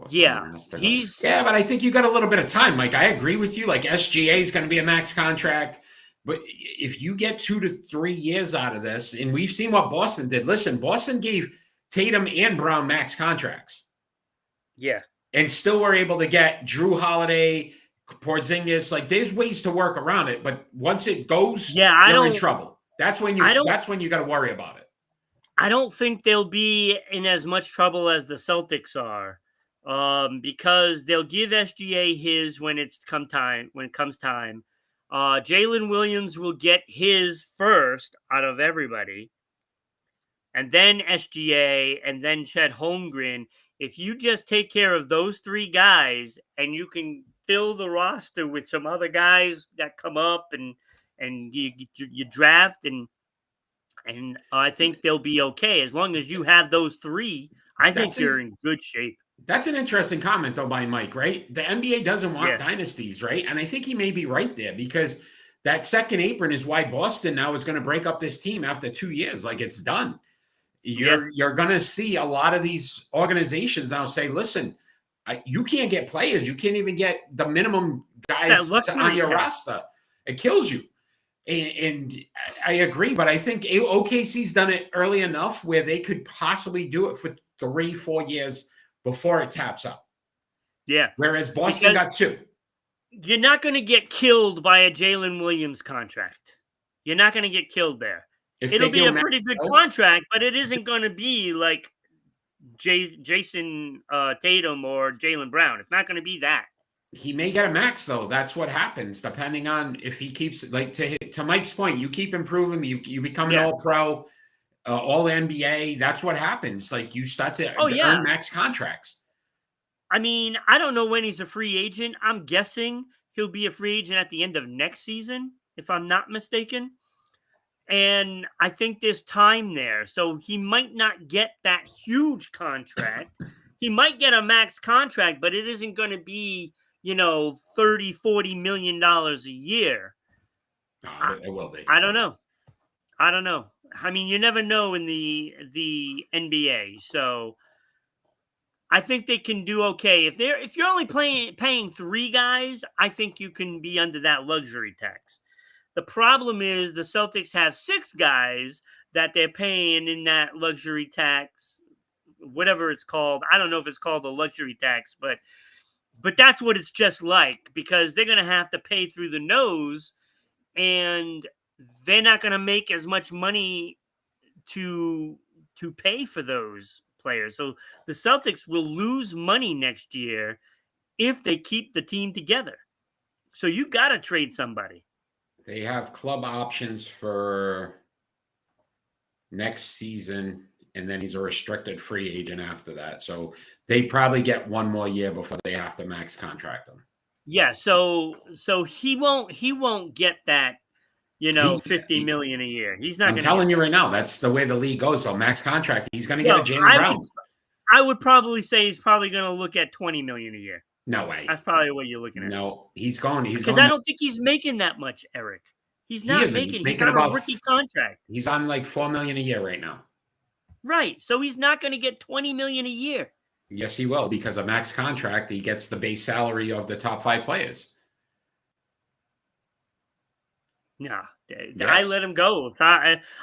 Yeah, but I think you got a little bit of time. Like, I agree with you. Like, SGA is going to be a max contract. But if you get 2 to 3 years out of this, and we've seen what Boston did. Listen, Boston gave Tatum and Brown max contracts. Yeah. And still were able to get Drew Holiday, Porzingis, like there's ways to work around it, but once it goes, you're in trouble. That's when you got to worry about it. I don't think they'll be in as much trouble as the Celtics are, because they'll give SGA his when it comes time. Jalen Williams will get his first out of everybody, and then SGA, and then Chet Holmgren. If you just take care of those three guys, and you can fill the roster with some other guys that come up, and you draft, and I think they'll be okay as long as you have those three. I think you're in good shape. That's an interesting comment, though, by Mike, right? The NBA doesn't want dynasties, right? And I think he may be right there, because that second apron is why Boston now is going to break up this team after 2 years. Like, it's done. You're going to see a lot of these organizations now say, listen, you can't get players. You can't even get the minimum guys on your roster. It kills you. And I agree, but I think OKC's done it early enough where they could possibly do it for 3-4 years before it taps out. Yeah. Whereas Boston got 2. You're not going to get killed by a Jalen Williams contract. You're not going to get killed there. It'll be a pretty good contract, but it isn't going to be like Jason Tatum or Jaylen Brown. It's not going to be that. He may get a max, though. That's what happens, depending on if he keeps, like, to Mike's point, you keep improving, you become an all-pro, all-NBA. That's what happens. Like, you start to earn max contracts. I mean, I don't know when he's a free agent. I'm guessing he'll be a free agent at the end of next season, if I'm not mistaken. And I think there's time there. So he might not get that huge contract. He might get a max contract, but it isn't going to be, $30-40 million a year. It will be. I don't know. I mean, you never know in the NBA. So I think they can do okay. If you're only paying 3 guys, I think you can be under that luxury tax. The problem is the Celtics have 6 guys that they're paying in that luxury tax, whatever it's called. I don't know if it's called the luxury tax, but that's what it's just like, because they're going to have to pay through the nose, and they're not going to make as much money to pay for those players. So the Celtics will lose money next year if they keep the team together. So you got to trade somebody. They have club options for next season, and then he's a restricted free agent after that. So they probably get 1 more year before they have to max contract him. Yeah, so he won't get that, $50 million a year. He's not. I'm telling you right now, that's the way the league goes. So max contract, he's going to get a Jaylen Brown. I would probably say he's probably going to look at $20 million a year. No way. That's probably what you're looking at. No, he's going. Because I don't think he's making that much, Eric. He's not making. He's on about a rookie contract. He's on like $4 million a year right now. Right. So he's not going to get $20 million a year. Yes, he will, because a max contract, he gets the base salary of the top 5 players. No, I let him go.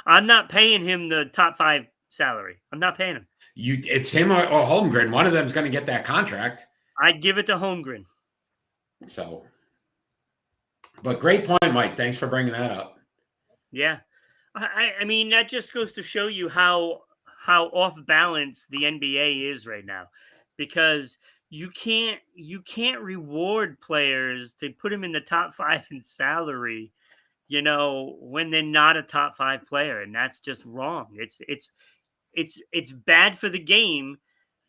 I'm not paying him the top 5 salary. I'm not paying him. It's him or Holmgren. One of them's going to get that contract. I'd give it to Holmgren. So, but great point, Mike. Thanks for bringing that up. Yeah. I mean, that just goes to show you how off balance the NBA is right now, because you can't reward players to put them in the top 5 in salary, when they're not a top 5 player, and that's just wrong. It's bad for the game,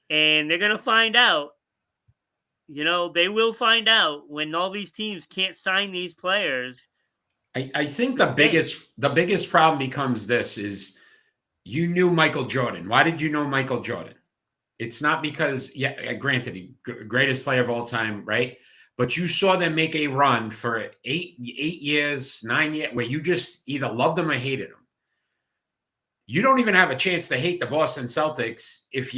and they're going to find out. They will find out when all these teams can't sign these players. I think the biggest problem becomes this is, you knew Michael Jordan. Why did you know Michael Jordan? It's not because, granted, greatest player of all time, right? But you saw them make a run for 8 years, 9 years, where you just either loved them or hated them. You don't even have a chance to hate the Boston Celtics if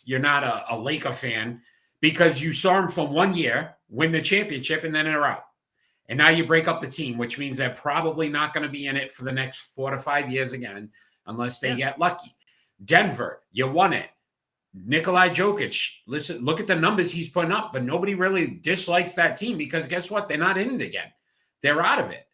you're not a Laker fan, because you saw them for 1 year win the championship and then they're out. And now you break up the team, which means they're probably not going to be in it for the next 4 to 5 years again, unless they get lucky. Denver, you won it. Nikolai Jokic, listen, look at the numbers he's putting up, but nobody really dislikes that team because guess what? They're not in it again. They're out of it.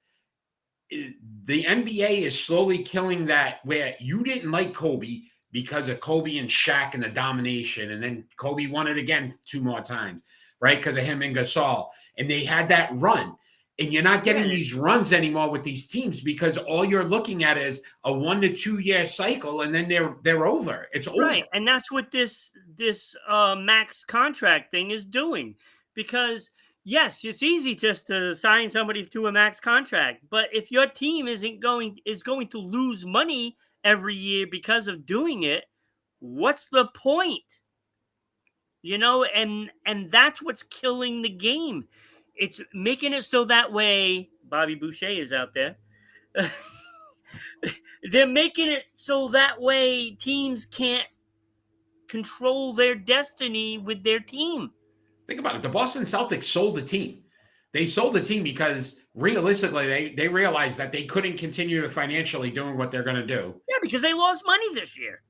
The NBA is slowly killing that where you didn't like Kobe because of Kobe and Shaq and the domination. And then Kobe won it again 2 more times, right? Because of him and Gasol. And they had that run. And you're not getting these runs anymore with these teams because all you're looking at is a 1 to 2 year cycle, and then they're over. It's over. Right, and that's what this max contract thing is doing. Because yes, it's easy just to sign somebody to a max contract, but if your team is going to lose money every year because of doing it, what's the point? And that's what's killing the game. It's making it so that way, Bobby Boucher is out there. They're making it so that way teams can't control their destiny with their team. Think about it. The Boston Celtics sold the team. They sold the team because realistically, they realized that they couldn't continue financially doing what they're going to do. Yeah, because they lost money this year.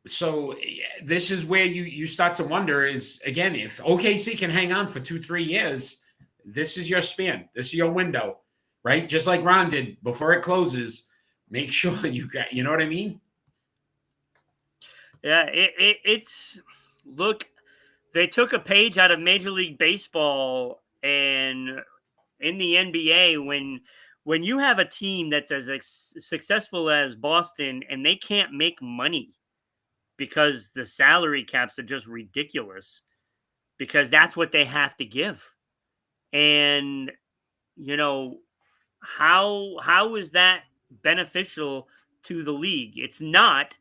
So this is where you start to wonder is, again, if OKC can hang on for 2-3 years, this is your span. This is your window, right? Just like Ron did before it closes, make sure you know what I mean? Yeah, it's look, they took a page out of Major League Baseball and in the NBA when you have a team that's as successful as Boston and they can't make money because the salary caps are just ridiculous because that's what they have to give. And, how is that beneficial to the league? It's not.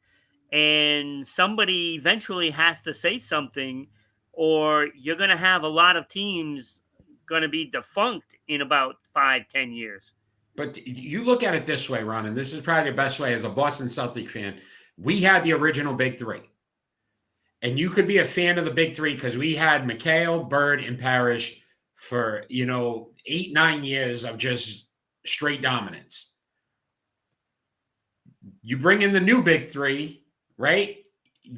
And somebody eventually has to say something, or you're going to have a lot of teams going to be defunct in about 5-10 years. But you look at it this way, Ron, and this is probably the best way as a Boston Celtic fan. We had the original Big Three. And you could be a fan of the Big Three because we had McHale, Bird, and Parrish for, 8-9 years of just straight dominance. You bring in the new Big Three, right?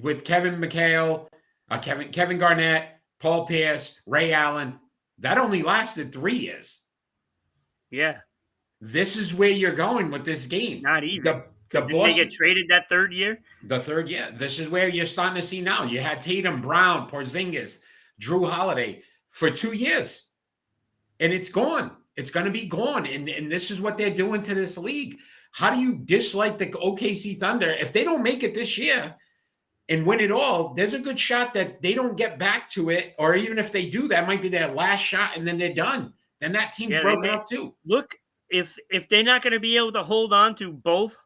With Kevin McHale, Kevin Garnett, Paul Pierce, Ray Allen. That only lasted 3 years. Yeah. This is where you're going with this game. Not even. Did they get traded that third year? The third year. This is where you're starting to see now. You had Tatum, Brown, Porzingis, Drew Holiday for 2 years. And it's gone. It's going to be gone. And this is what they're doing to this league. How do you dislike the OKC Thunder? If they don't make it this year and win it all, there's a good shot that they don't get back to it. Or even if they do, that might be their last shot and then they're done. Then that team's broken up too. Look, if they're not going to be able to hold on to both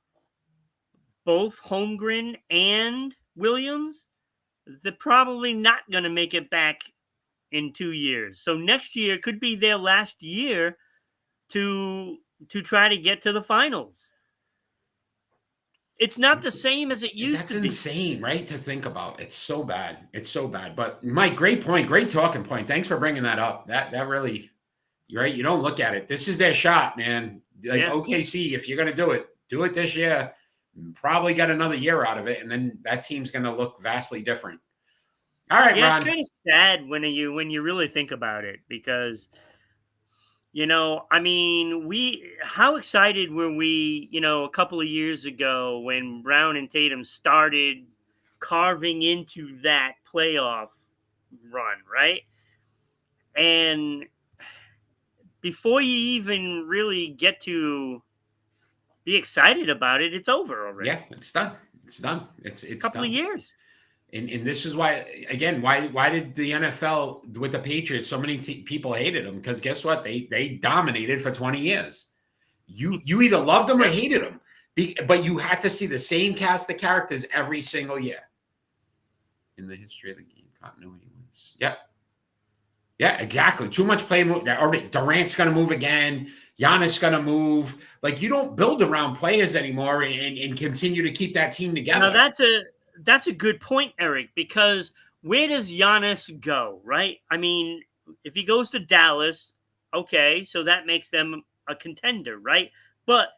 Holmgren and Williams, they're probably not going to make it back in 2 years. So next year could be their last year to try to get to the finals. It's not the same as it used to be. That's insane, right? To think about. It's so bad. It's so bad. But Mike, great point. Great talking point. Thanks for bringing that up. That really, you're right. You don't look at it. This is their shot, man. Like OKC, if you're going to do it this year. Probably get another year out of it, and then that team's going to look vastly different. All right, Ron. It's kind of sad when you really think about it because, how excited were we, a couple of years ago when Brown and Tatum started carving into that playoff run, right? And before you even really get to be excited about it, it's over already. Yeah, it's done. It's done. It's a couple of years. And this is why, again, why did the NFL with the Patriots, so many people hated them? Because guess what? They dominated for 20 years. You either loved them or hated them, but you had to see the same cast of characters every single year. In the history of the game, continuity wins. Yep. Yeah, exactly. Too much play move. Durant's going to move again. Giannis going to move. Like, you don't build around players anymore and continue to keep that team together. Now, that's a good point, Eric, because where does Giannis go, right? I mean, if he goes to Dallas, okay, so that makes them a contender, right? But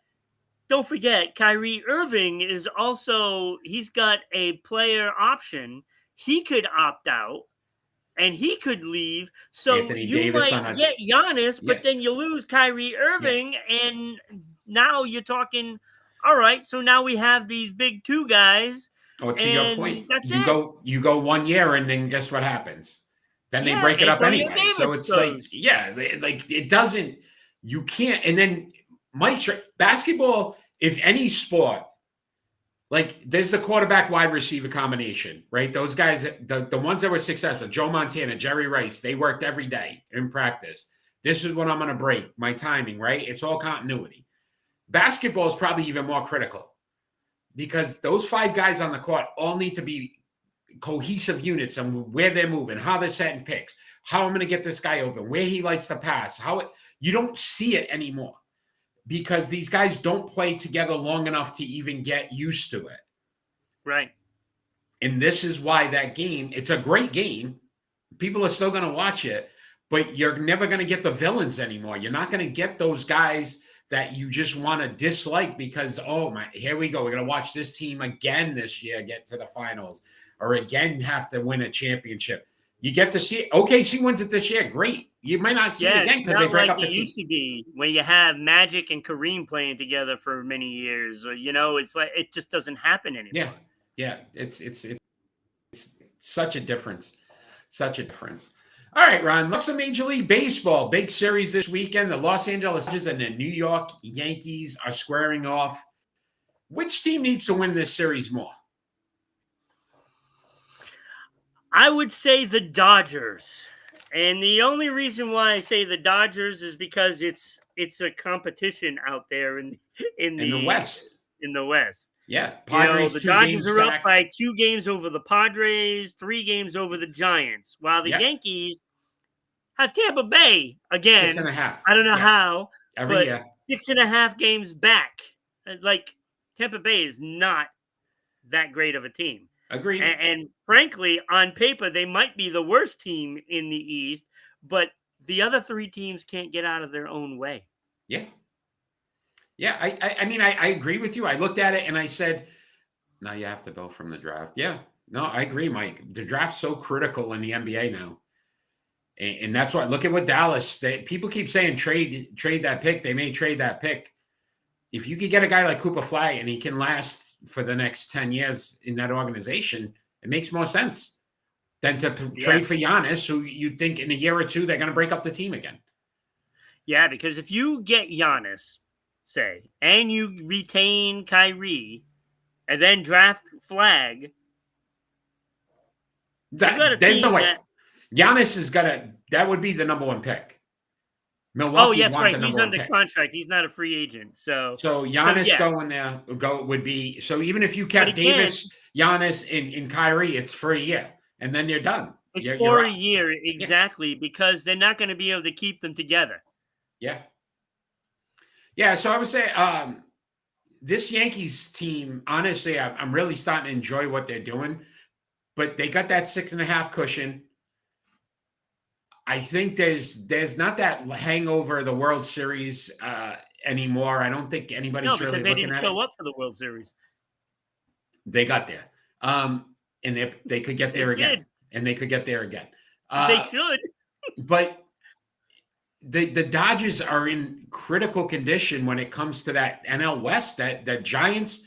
don't forget, Kyrie Irving is also, he's got a player option. he could opt out and he could leave. So Anthony you Davis might get Giannis, but Yeah. then you lose Kyrie Irving. And now you're talking, all right, so now we have these big two guys. Oh, to your point, that's you go 1 year and then guess what happens? Then they break it up Antonio anyway. Davis So it's goes. like it doesn't, you can't. And then basketball, if any sport, like there's the quarterback wide receiver combination, right? Those guys, the ones that were successful, Joe Montana, Jerry Rice, they worked every day in practice. This is what I'm going to break, my timing, right? It's all continuity. Basketball is probably even more critical because those 5 guys on the court all need to be cohesive units and where they're moving, how they're setting picks, how I'm going to get this guy open, where he likes to pass, you don't see it anymore because these guys don't play together long enough to even get used to it. Right. And this is why that game, it's a great game. People are still going to watch it, but you're never going to get the villains anymore. You're not going to get those guys that you just want to dislike because, oh my, here we go. We're going to watch this team again this year, get to the finals, or again have to win a championship. You get to see it. OKC wins it this year. Great. You might not see it again because they break up the team. It used to be when you have Magic and Kareem playing together for many years. It's like it just doesn't happen anymore. Yeah. It's such a difference. Such a difference. All right, Ron. Looks at Major League Baseball. Big series this weekend. The Los Angeles Dodgers and the New York Yankees are squaring off. Which team needs to win this series more? I would say the Dodgers. And the only reason why I say the Dodgers is because it's a competition out there in the West. In the West. Yeah. Padres, the Dodgers are up by 2 games over the Padres, 3 games over the Giants, while the Yankees have Tampa Bay again. 6.5. I don't know how. Every year. 6.5 games back. Like Tampa Bay is not that great of a team. Agreed. And frankly, on paper, they might be the worst team in the East, but the other 3 teams can't get out of their own way. Yeah. Yeah. I mean, I agree with you. I looked at it and I said, now you have to go from the draft. Yeah. No, I agree, Mike. The draft's so critical in the NBA now. And that's why, look at what Dallas, people keep saying trade that pick. They may trade that pick. If you could get a guy like Cooper Flag and he can last for the next 10 years in that organization, it makes more sense than to trade for Giannis, who you think in a year or 2, they're going to break up the team again. Yeah, because if you get Giannis, say, and you retain Kyrie and then draft Flag, there's no way. Giannis is that would be the number 1 pick. Milwaukee yes, right. He's under contract. He's not a free agent. So Giannis going there would be, so even if you kept Davis, Giannis, and Kyrie, it's for a year, and then you're done. It's for a year, exactly, because they're not going to be able to keep them together. Yeah. Yeah, so I would say this Yankees team, honestly, I'm really starting to enjoy what they're doing, but they got that 6.5 cushion. I think there's not that hangover of the World Series anymore. I don't think anybody's really looking at it. No, because they didn't show up for the World Series. They got there. And they could get there again. And they could get there again. They should. But the Dodgers are in critical condition when it comes to that NL West. That the Giants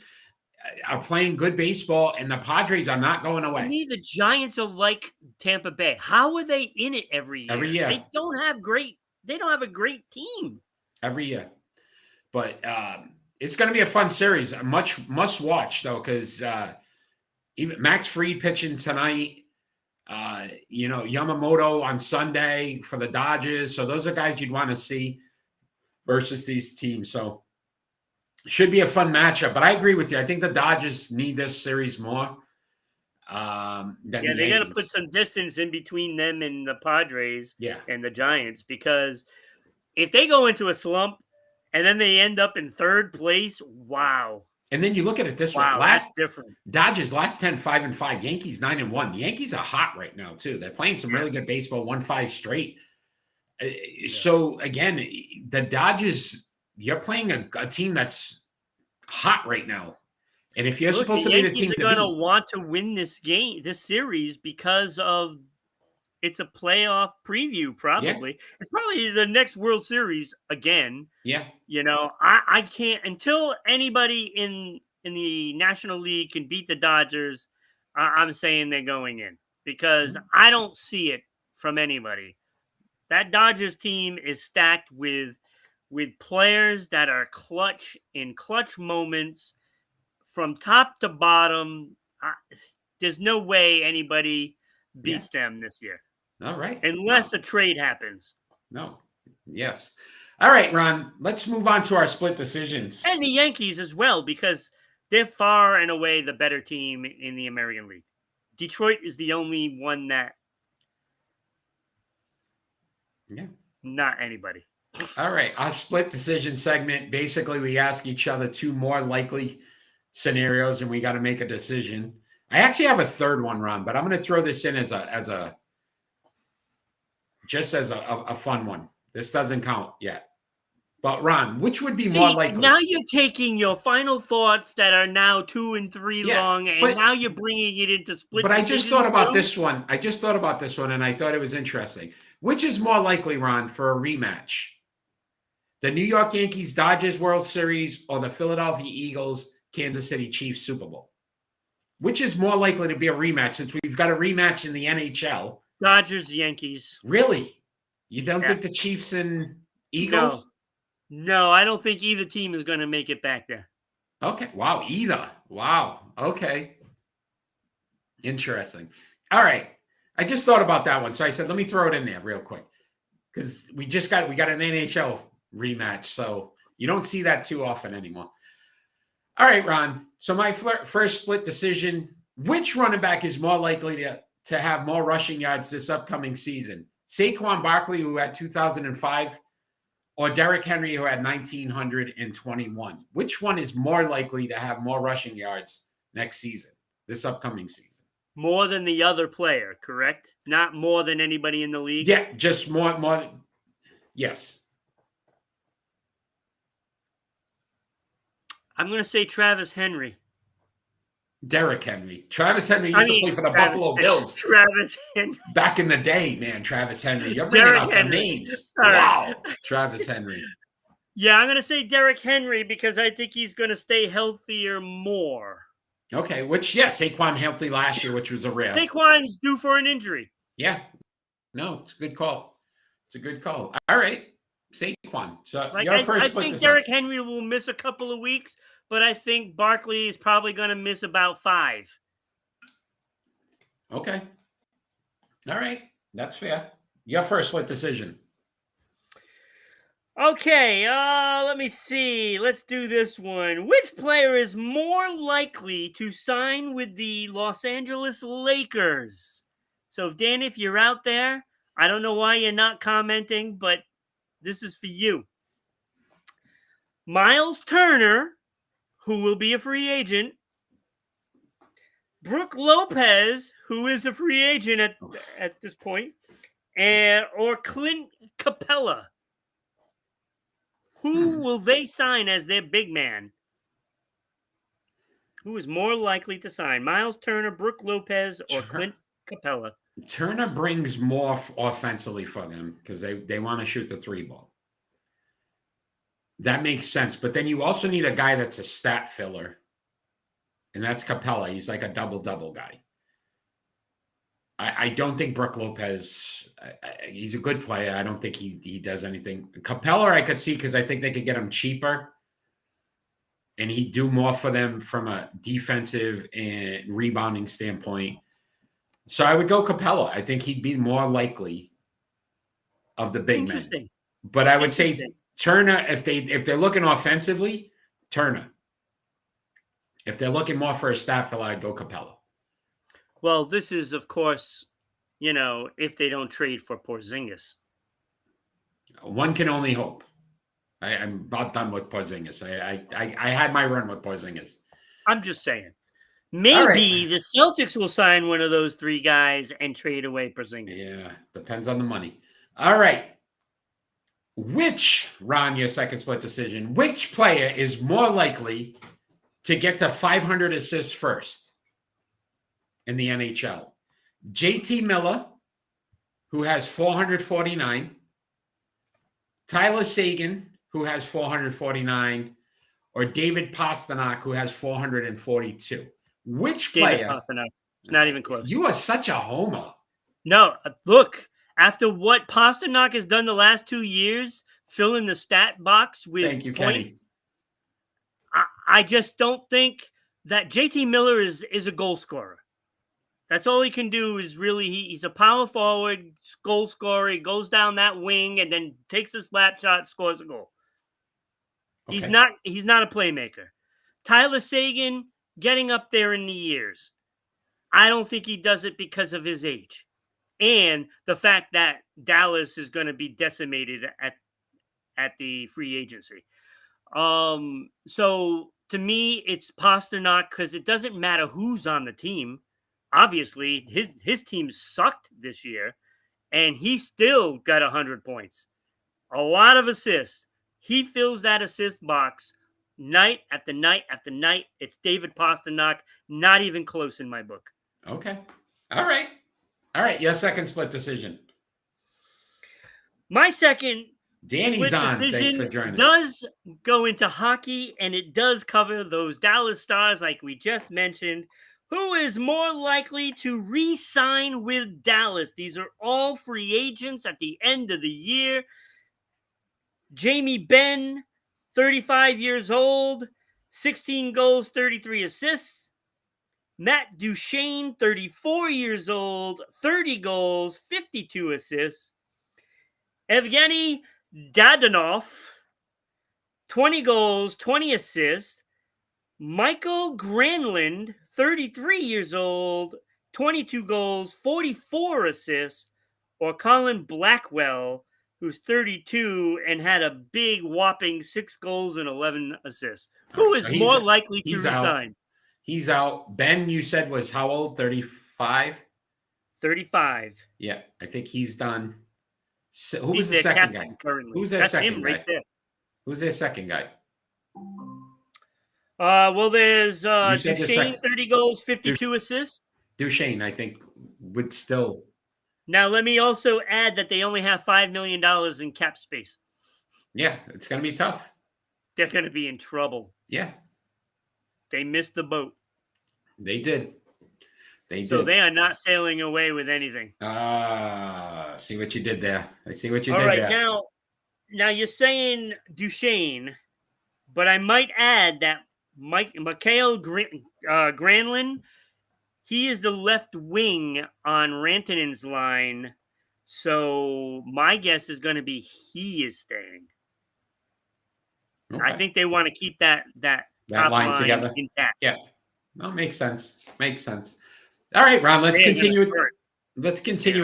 are playing good baseball, and the Padres are not going away. To me, the Giants are like Tampa Bay. How are they in it every year? Every year. They don't have a great team. Every year. But it's going to be a fun series. A must watch, though, because even Max Fried pitching tonight, Yamamoto on Sunday for the Dodgers. So those are guys you'd want to see versus these teams. So should be a fun matchup, but I agree with you. I think the Dodgers need this series more than the Yankees. They got to put some distance in between them and the Padres and the Giants, because if they go into a slump and then they end up in 3rd place, wow. And then you look at it this way. That's different. Dodgers last 10, 5-5. Yankees 9-1. The Yankees are hot right now too. They're playing some really good baseball, 1-5 straight. So again, the Dodgers, you're playing a team that's hot right now. And if you're Look, supposed the to be the Yankees team are to going to beat, want to win this series, because of it's a playoff preview. Probably it's probably the next World Series again. yeah, I can't until anybody in the National League can beat the Dodgers. I'm saying they're going in, because I don't see it from anybody. That Dodgers team is stacked with players that are clutch in clutch moments from top to bottom. There's no way anybody beats them this year, all right, unless a trade happens. no, yes, all right, Ron. Let's move on to our split decisions. And the Yankees as well, because they're far and away the better team in the American League. Detroit is the only one that, not anybody. All right, our split decision segment. Basically, we ask each other two more likely scenarios, and we got to make a decision. I actually have a third one, Ron, but I'm going to throw this in as a fun one. This doesn't count yet. But Ron, which would be more likely? Now you're taking your final thoughts that are now 2 and 3 long, and now you're bringing it into split. But I just thought about this one. And I thought it was interesting. Which is more likely, Ron, for a rematch? The New York Yankees Dodgers World Series or the Philadelphia Eagles Kansas City Chiefs Super Bowl? Which is more likely to be a rematch, since we've got a rematch in the NHL? Dodgers, Yankees. Really? You don't think the Chiefs and Eagles? No, I don't think either team is going to make it back there. Okay. Wow. Either. Wow. Okay. Interesting. All right. I just thought about that one. So I said, let me throw it in there real quick, because we got an NHL rematch. So you don't see that too often anymore. All right, Ron. So my first split decision, which running back is more likely to have more rushing yards this upcoming season? Saquon Barkley, who had 2,005, or Derrick Henry, who had 1,921? Which one is more likely to have more rushing yards next season, this upcoming season? More than the other player, correct? Not more than anybody in the league? Yeah, just more. Yes. I'm going to say Travis Henry. Derrick Henry. Travis Henry used to play for the Buffalo Bills. Travis Henry. Back in the day, man, Travis Henry. You're bringing out some names. Wow. Travis Henry. Yeah, I'm going to say Derrick Henry, because I think he's going to stay healthier more. Okay, Saquon healthy last year, which was a rare. Saquon's due for an injury. Yeah. No, it's a good call. All right. Saquon. So your first I think Derrick Henry will miss a couple of weeks, but I think Barkley is probably going to miss about 5. Okay. All right. That's fair. Your first split decision. Okay, let me see. Let's do this one. Which player is more likely to sign with the Los Angeles Lakers? So, Dan, if you're out there, I don't know why you're not commenting, but this is for you. Miles Turner, who will be a free agent. Brooke Lopez, who is a free agent at this point. Or Clint Capella. Who will they sign as their big man? Who is more likely to sign? Miles Turner, Brooke Lopez, or Clint Capella? Turner brings more offensively for them, because they want to shoot the 3 ball. That makes sense. But then you also need a guy that's a stat filler, and that's Capella. He's like a double-double guy. I don't think Brooke Lopez, he's a good player. I don't think he does anything. Capella, I could see, because I think they could get him cheaper, and he'd do more for them from a defensive and rebounding standpoint. So I would go Capella. I think he'd be more likely of the big men. But I would say Turner, if they're looking offensively, Turner. If they're looking more for a stat filler, I'd go Capella. Well, this is, of course, if they don't trade for Porzingis. One can only hope. I'm about done with Porzingis. I had my run with Porzingis. I'm just saying. Maybe the Celtics will sign one of those 3 guys and trade away Porzingis. Yeah, depends on the money. All right. Ron, your second split decision, which player is more likely to get to 500 assists first in the NHL. JT Miller, who has 449. Tyler Seguin, who has 449. Or David Pastrnak, who has 442. Which David player? Pastrnak. It's not even close. You are such a homer. No, look, after what Pastrnak has done the last 2 years, filling the stat box with Thank you, points, Kenny. I just don't think that JT Miller is a goal scorer. That's all he can do is really, he's a power forward, goal scorer. He goes down that wing and then takes a slap shot, scores a goal. Okay. He's not a playmaker. Tyler Seguin, getting up there in the years. I don't think he does it because of his age. And the fact that Dallas is going to be decimated at the free agency. So to me, it's Pastrnak because it doesn't matter who's on the team. Obviously, his team sucked this year, and he still got 100 points. A lot of assists. He fills that assist box night after night after night. It's David Pastrnak, not even close in my book. Okay. All right. Your second split decision. My second Danny's split on. Thanks for decision joining. does go into hockey, and it does cover those Dallas Stars like we just mentioned. Who is more likely to re-sign with Dallas? These are all free agents at the end of the year. Jamie Benn, 35 years old, 16 goals, 33 assists. Matt Duchene, 34 years old, 30 goals, 52 assists. Evgeny Dadonov, 20 goals, 20 assists. Michael Granlund, 33 years old, 22 goals, 44 assists. Or Colin Blackwell, who's 32 and had a big whopping 6 goals and 11 assists. Who is more likely to resign? He's out. Ben, you said, was how old? 35? 35. Yeah, I think he's done. Who was the second guy? Currently. Who's their That's second him guy? right there. Who's their second guy? Well, there's You said the Duchene, second. 30 goals, 52 assists. Duchene, I think, would still. Now, let me also add that they only have $5 million in cap space. Yeah, it's going to be tough. They're going to be in trouble. Yeah. They missed the boat. They did. So they are not sailing away with anything. See what you did there. I see what you All did right, there. now you're saying Duchene, but I might add that Mikhail Granlund, he is the left wing on Rantanen's line. So my guess is going to be he is staying. Okay. I think they want to keep that top line together intact. Yeah. No, makes sense. All right, Ron, let's continue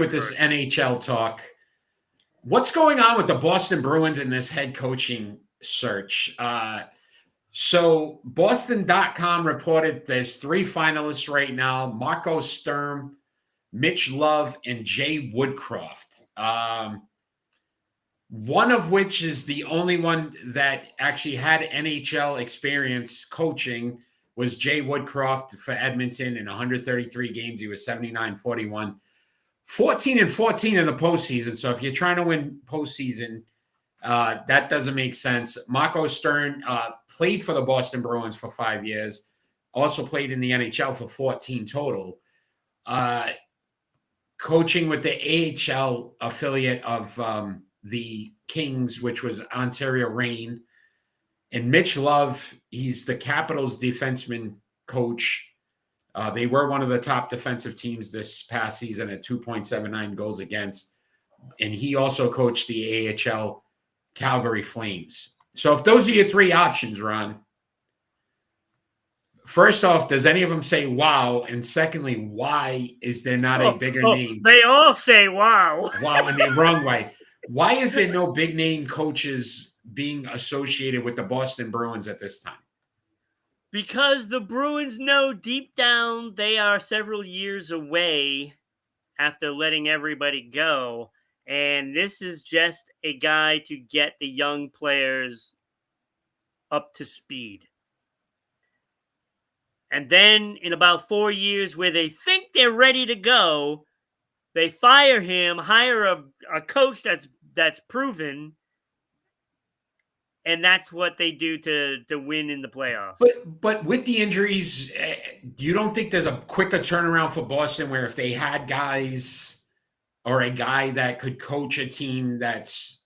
with this NHL talk. What's going on with the Boston Bruins in this head coaching search? So Boston.com reported there's 3 finalists right now: Marco Sturm, Mitch Love, and Jay Woodcroft. One of which is the only one that actually had NHL experience coaching was Jay Woodcroft for Edmonton. In 133 games. He was 79-41, 14-14 in the postseason. So if you're trying to win postseason, that doesn't make sense. Marco Sturm played for the Boston Bruins for 5 years, also played in the NHL for 14 total. Coaching with the AHL affiliate of the Kings, which was Ontario Reign. And Mitch Love, he's the Capitals defenseman coach. They were one of the top defensive teams this past season at 2.79 goals against. And he also coached the AHL Calgary Flames. So if those are your 3 options, Ron, first off, does any of them say wow? And secondly, why is there not a bigger name? They all say wow. Wow, in the wrong way. Why is there no big name coaches being associated with the Boston Bruins at this time? Because the Bruins know deep down they are several years away after letting everybody go. And this is just a guy to get the young players up to speed. And then in about 4 years, where they think they're ready to go, they fire him, hire a coach that's proven, and that's what they do to win in the playoffs. But with the injuries, you don't think there's a quicker turnaround for Boston where if they had guys or a guy that could coach a team that's,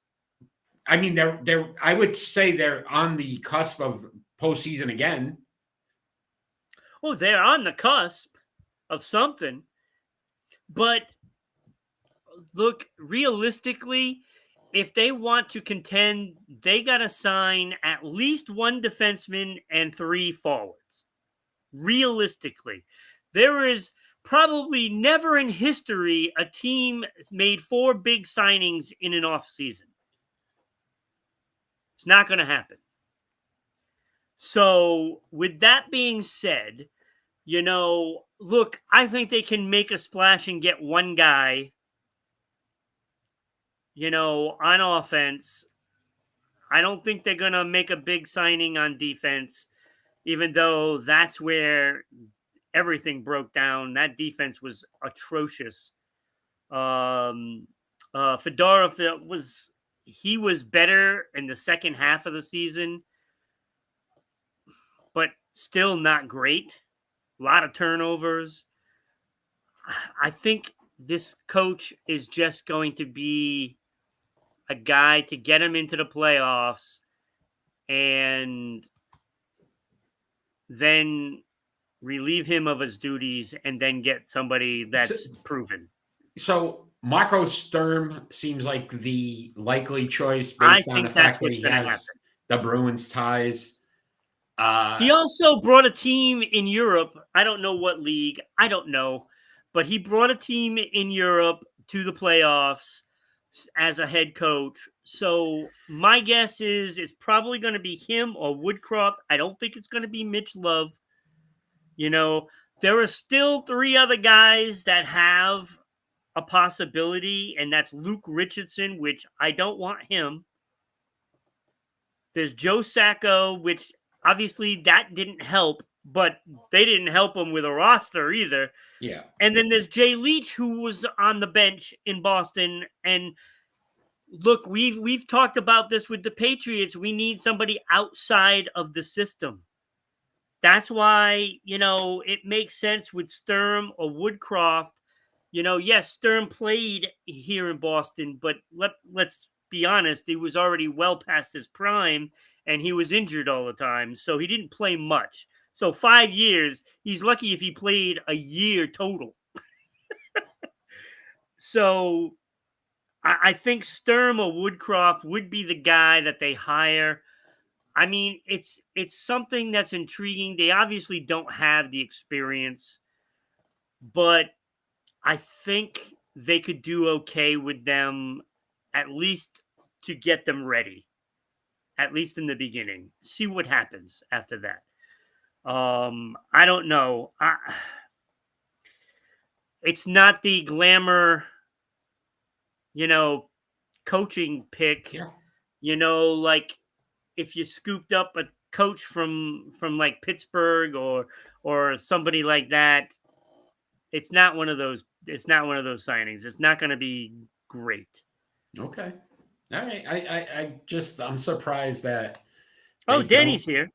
I mean, they're I would say they're on the cusp of postseason again. Oh, they're on the cusp of something. But look, realistically, if they want to contend, they got to sign at least one defenseman and 3 forwards. Realistically, there is probably never in history a team made 4 big signings in an offseason. It's not going to happen. So, with that being said, look, I think they can make a splash and get one guy, on offense. I don't think they're going to make a big signing on defense, even though that's where everything broke down. That defense was atrocious. Fedorov was better in the second half of the season, but still not great. A lot of turnovers. I think this coach is just going to be a guy to get him into the playoffs and then relieve him of his duties and then get somebody that's proven. So Marco Sturm seems like the likely choice based on the fact that he has the Bruins ties. He also brought a team in Europe. I don't know what league. I don't know. But he brought a team in Europe to the playoffs as a head coach. So my guess is it's probably going to be him or Woodcroft. I don't think it's going to be Mitch Love. There are still 3 other guys that have a possibility, and that's Luke Richardson, which I don't want him. There's Joe Sacco, which obviously that didn't help, but they didn't help him with a roster either. Yeah. And then there's Jay Leach, who was on the bench in Boston. And look, we've talked about this with the Patriots. We need somebody outside of the system. That's why, it makes sense with Sturm or Woodcroft. Yes, Sturm played here in Boston, but let's be honest, he was already well past his prime, and he was injured all the time, so he didn't play much. So 5 years, he's lucky if he played a year total. So I think Sturm or Woodcroft would be the guy that they hire. I mean, it's something that's intriguing. They obviously don't have the experience, but I think they could do okay with them, at least to get them ready, at least in the beginning. See what happens after that. I don't know. It's not the glamour, coaching pick. Yeah. Like if you scooped up a coach from like Pittsburgh or somebody like that, it's not one of those. It's not one of those signings. It's not going to be great. Okay. All right. I'm surprised that. Oh, Danny's here.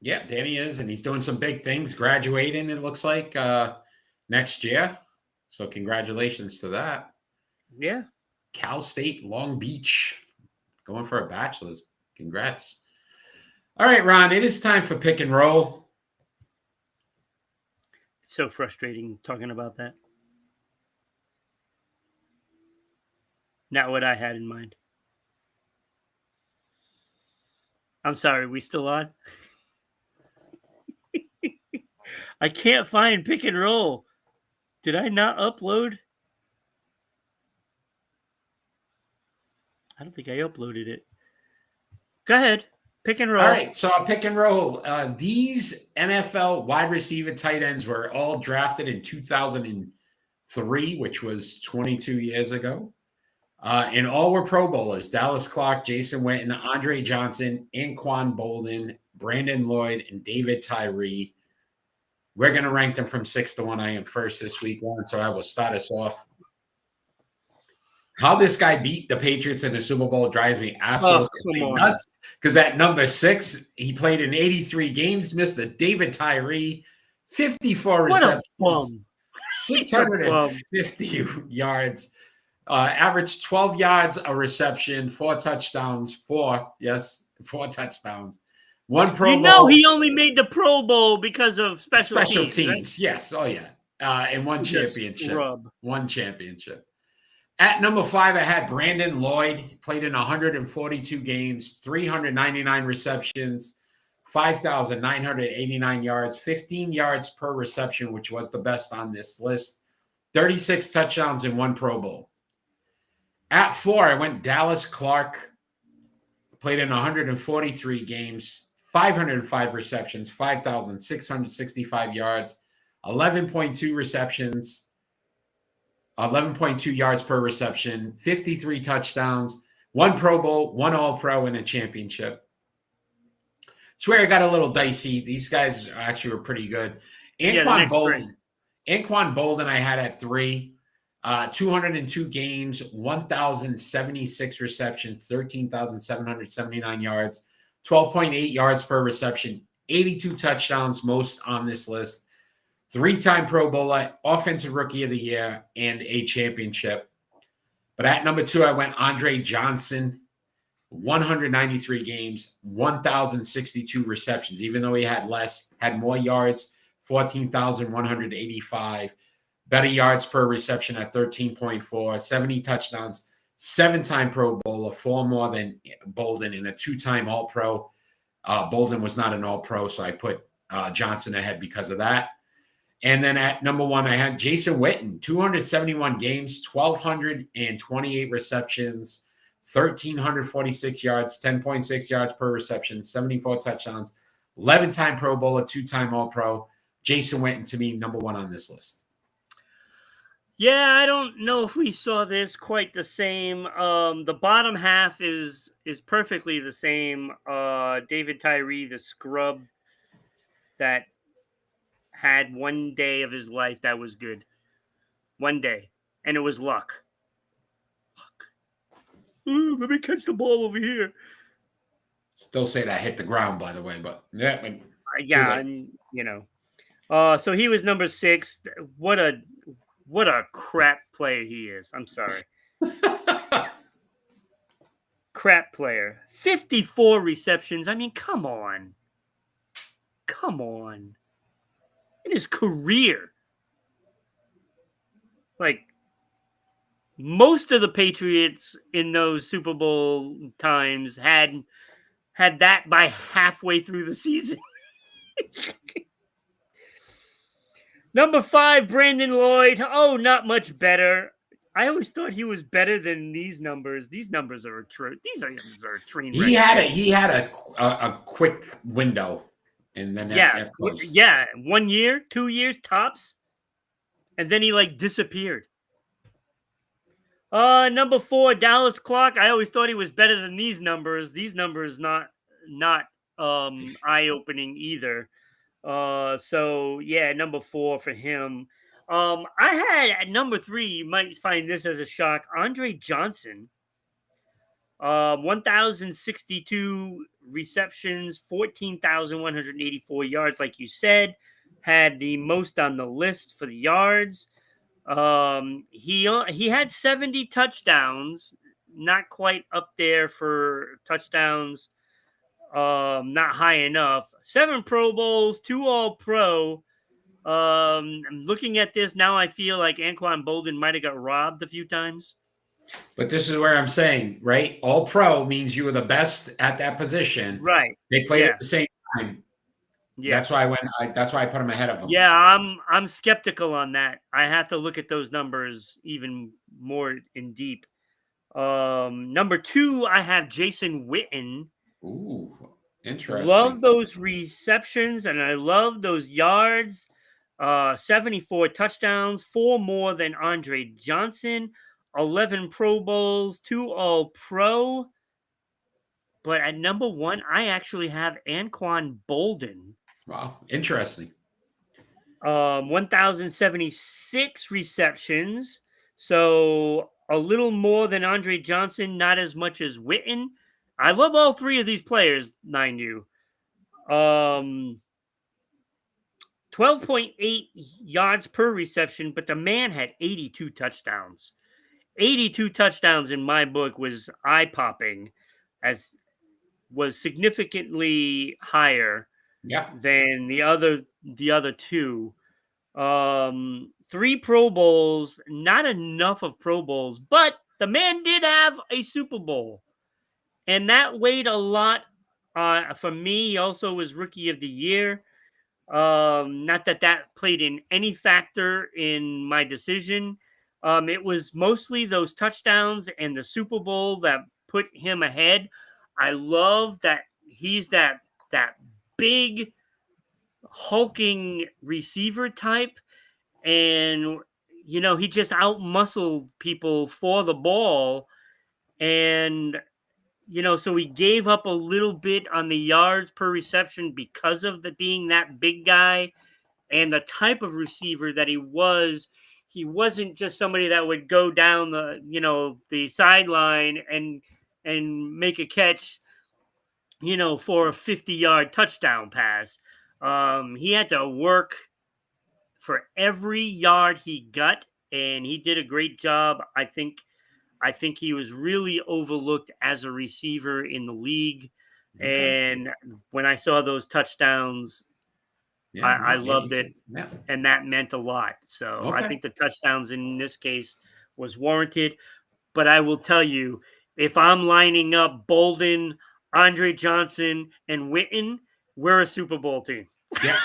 Yeah, Danny is, and he's doing some big things, graduating, it looks like, next year. So congratulations to that. Yeah. Cal State, Long Beach, going for a bachelor's. Congrats. All right, Ron, it is time for pick and roll. It's so frustrating talking about that. Not what I had in mind. I'm sorry, we still on? I can't find pick and roll. Did I not upload? I don't think I uploaded it. Go ahead. Pick and roll. All right, so I'll pick and roll. These NFL wide receiver tight ends were all drafted in 2003, which was 22 years ago. And all were Pro Bowlers: Dallas Clark, Jason Witten, Andre Johnson, Anquan Bolden, Brandon Lloyd, and David Tyree. We're going to rank them from 6 to 1. I am first this week, Lauren, so I will start us off. How this guy beat the Patriots in the Super Bowl drives me absolutely nuts. Because at number 6, he played in 83 games, missed a David Tyree, 54 receptions, 650 yards, averaged 12 yards a reception, 4 touchdowns, 4 touchdowns. 1 Pro Bowl. He only made the Pro Bowl because of special teams. Right? Yes. Oh, yeah. And 1 championship. 1 championship. At number 5, I had Brandon Lloyd. He played in 142 games, 399 receptions, 5,989 yards, 15 yards per reception, which was the best on this list, 36 touchdowns and 1 Pro Bowl. At 4, I went Dallas Clark. Played in 143 games, 505 receptions, 5,665 yards, 11.2 receptions, 11.2 yards per reception, 53 touchdowns, 1 Pro Bowl, 1 All-Pro, and a championship. Swear I got a little dicey. These guys actually were pretty good. Anquan Bolden I had at 3. 202 games, 1,076 receptions, 13,779 yards, 12.8 yards per reception, 82 touchdowns, most on this list. 3-time Pro Bowler, Offensive Rookie of the Year, and a championship. But at number 2, I went Andre Johnson, 193 games, 1,062 receptions, even though he had less, had more yards, 14,185. Better yards per reception at 13.4, 70 touchdowns, 7-time Pro Bowler, 4 more than Bolden, and a 2-time All-Pro. Bolden was not an All-Pro, so I put Johnson ahead because of that. And then at number 1, I had Jason Witten, 271 games, 1,228 receptions, 1,346 yards, 10.6 yards per reception, 74 touchdowns, 11-time Pro Bowler, 2-time All-Pro. Jason Witten, to me, number 1 on this list. Yeah, I don't know if we saw this quite the same. The bottom half is perfectly the same. David Tyree, the scrub that had 1 day of his life that was good. 1 day. And it was luck. Ooh, let me catch the ball over here. Still say that hit the ground, by the way, but yeah. And, so he was number 6. What a crap player he is. I'm sorry. Crap player. 54 receptions. I mean, come on. In his career. Like, most of the Patriots in those Super Bowl times had that by halfway through the season. Number 5, Brandon Lloyd. Oh, not much better. I always thought he was better than these numbers. These numbers are true. These are a train wreck. He had a quick window, and then that closed. 1 year, 2 years tops, and then he disappeared. Number 4, Dallas Clark. I always thought he was better than these numbers. These numbers not eye-opening either. Number 4 for him. I had at number 3, you might find this as a shock, Andre Johnson. 1,062 receptions, 14,184 yards, like you said, had the most on the list for the yards. He had 70 touchdowns, not quite up there for touchdowns. Not high enough. 7 Pro Bowls, 2 All-Pro. I'm looking at this now. I feel like Anquan Bolden might have got robbed a few times. But this is where I'm saying, right? All-Pro means you were the best at that position. Right. They played at the same time. Yeah. That's why I put him ahead of them. Yeah, I'm skeptical on that. I have to look at those numbers even more in deep. Number 2, I have Jason Witten. Ooh, interesting. Love those receptions, and I love those yards. 74 touchdowns, 4 more than Andre Johnson, 11 Pro Bowls, 2 All-Pro. But at number 1, I actually have Anquan Bolden. Wow, interesting. 1,076 receptions. So a little more than Andre Johnson, not as much as Witten. I love all three of these players, mind you. 12.8 yards per reception, but the man had 82 touchdowns. 82 touchdowns in my book was eye-popping, as was significantly higher Yeah. than the other two. 3 Pro Bowls, not enough of Pro Bowls, but the man did have a Super Bowl, and that weighed a lot. For me, he also was Rookie of the Year. Not that played in any factor in my decision. It was mostly those touchdowns and the Super Bowl that put him ahead. I love that he's that big hulking receiver type, and he just outmuscled people for the ball, and so he gave up a little bit on the yards per reception because of the being that big guy and the type of receiver that he was. He wasn't just somebody that would go down the sideline and make a catch, for a 50-yard touchdown pass. He had to work for every yard he got, and he did a great job. I think he was really overlooked as a receiver in the league. Okay. And when I saw those touchdowns, I loved it. Yeah. And that meant a lot. So okay. I think the touchdowns in this case was warranted. But I will tell you, if I'm lining up Bolden, Andre Johnson, and Witten, we're a Super Bowl team. Yeah,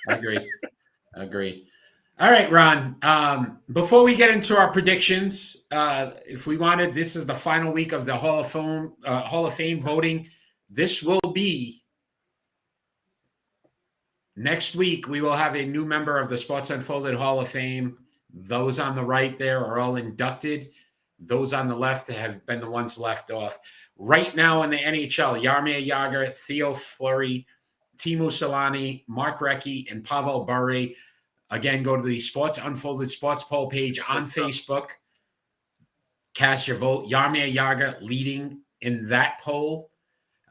Agreed. All right, Ron. Before we get into our predictions, if we wanted, this is the final week of the Hall of Fame voting. This will be next week. We will have a new member of the Sports Unfolded Hall of Fame. Those on the right there are all inducted. Those on the left have been the ones left off. Right now in the NHL, Jaromir Jagr, Theo Fleury, Teemu Selanne, Mark Recchi, and Pavel Bure. Again, go to the Sports Unfolded Sports Poll page on Facebook. Cast your vote. Jaromir Jagr leading in that poll.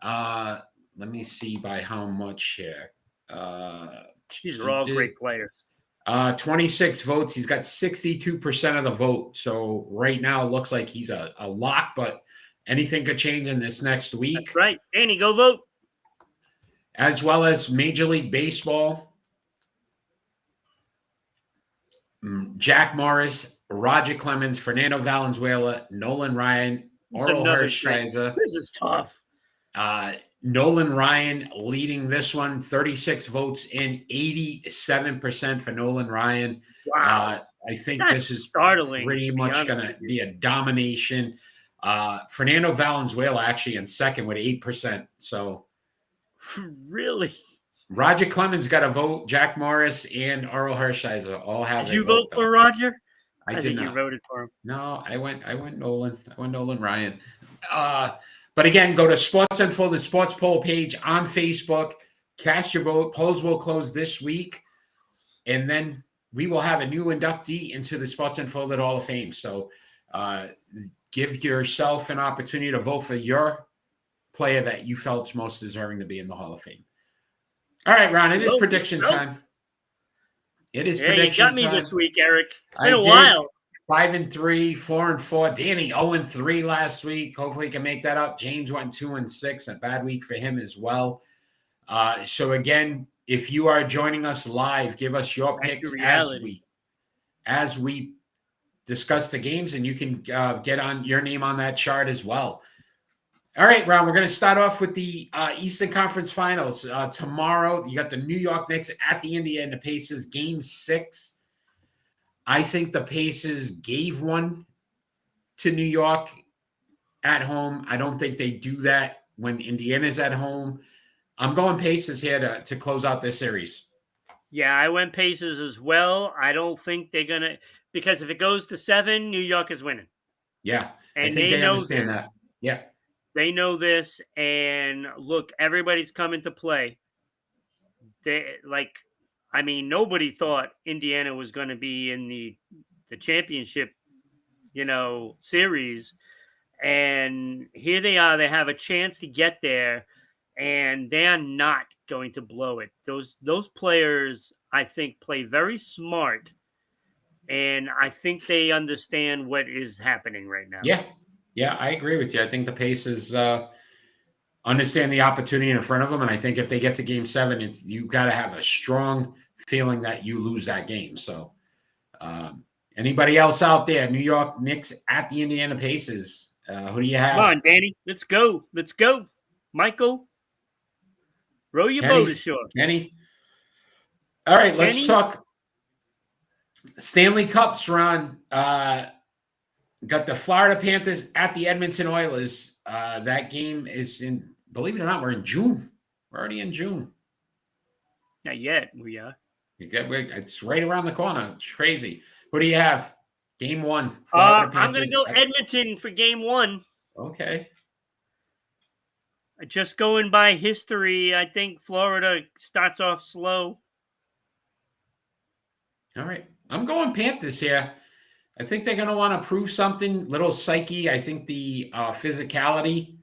Let me see by how much here. These are all great players. 26 votes. He's got 62% of the vote. So right now it looks like he's a lock, but anything could change in this next week. That's right. Danny, go vote. As well as Major League Baseball. Jack Morris, Roger Clemens, Fernando Valenzuela, Nolan Ryan, Oral Hershiser. This is tough. Nolan Ryan leading this one, 36 votes in, 87% for Nolan Ryan. Wow. I think That's this is startling, pretty much going to be a domination. Fernando Valenzuela actually in second with 8%. So really? Roger Clemens got a vote. Jack Morris and Oral Hershiser all have. Did you vote for Roger? I did not. You voted for him. No, I went Nolan. I went Nolan Ryan. But again, go to Sports Unfolded Sports Poll page on Facebook. Cast your vote. Polls will close this week. And then we will have a new inductee into the Sports Unfolded Hall of Fame. So give yourself an opportunity to vote for your player that you felt is most deserving to be in the Hall of Fame. All right, Ron, it is prediction time. It is prediction time. You got me this week, Eric. It's been a while. 5-3, 4-4. Danny 0-3 last week. Hopefully he can make that up. James went 2-6. A bad week for him as well. So again, if you are joining us live, give us your picks as we discuss the games, and you can get on your name on that chart as well. All right, Ron, we're going to start off with the Eastern Conference Finals. Tomorrow, you got the New York Knicks at the Indiana Pacers, Game 6. I think the Pacers gave one to New York at home. I don't think they do that when Indiana's at home. I'm going Pacers here to close out this series. Yeah, I went Pacers as well. I don't think they're going to – because if it goes to 7, New York is winning. Yeah, and I think they understand that. Yeah. They know this, and look, everybody's coming to play. I mean, nobody thought Indiana was going to be in the championship, series. And here they are. They have a chance to get there, and they are not going to blow it. Those players, I think, play very smart, and I think they understand what is happening right now. Yeah, I agree with you. I think the Pacers understand the opportunity in front of them, and I think if they get to Game 7, you got to have a strong feeling that you lose that game. So, anybody else out there? New York Knicks at the Indiana Pacers. Who do you have? Come on, Danny. Let's go. Let's go. Michael, row your boat ashore. Kenny. All right, let's talk Stanley Cups, Ron. Got the Florida Panthers at the Edmonton Oilers. That game is in, believe it or not, we're in June. We're already in June. Not yet. We are. It's right around the corner. It's crazy. What do you have? Game 1. I'm going to go Edmonton for Game 1. Okay. Just going by history, I think Florida starts off slow. All right. I'm going Panthers here. I think they're going to want to prove something. Little psyche. I think the physicality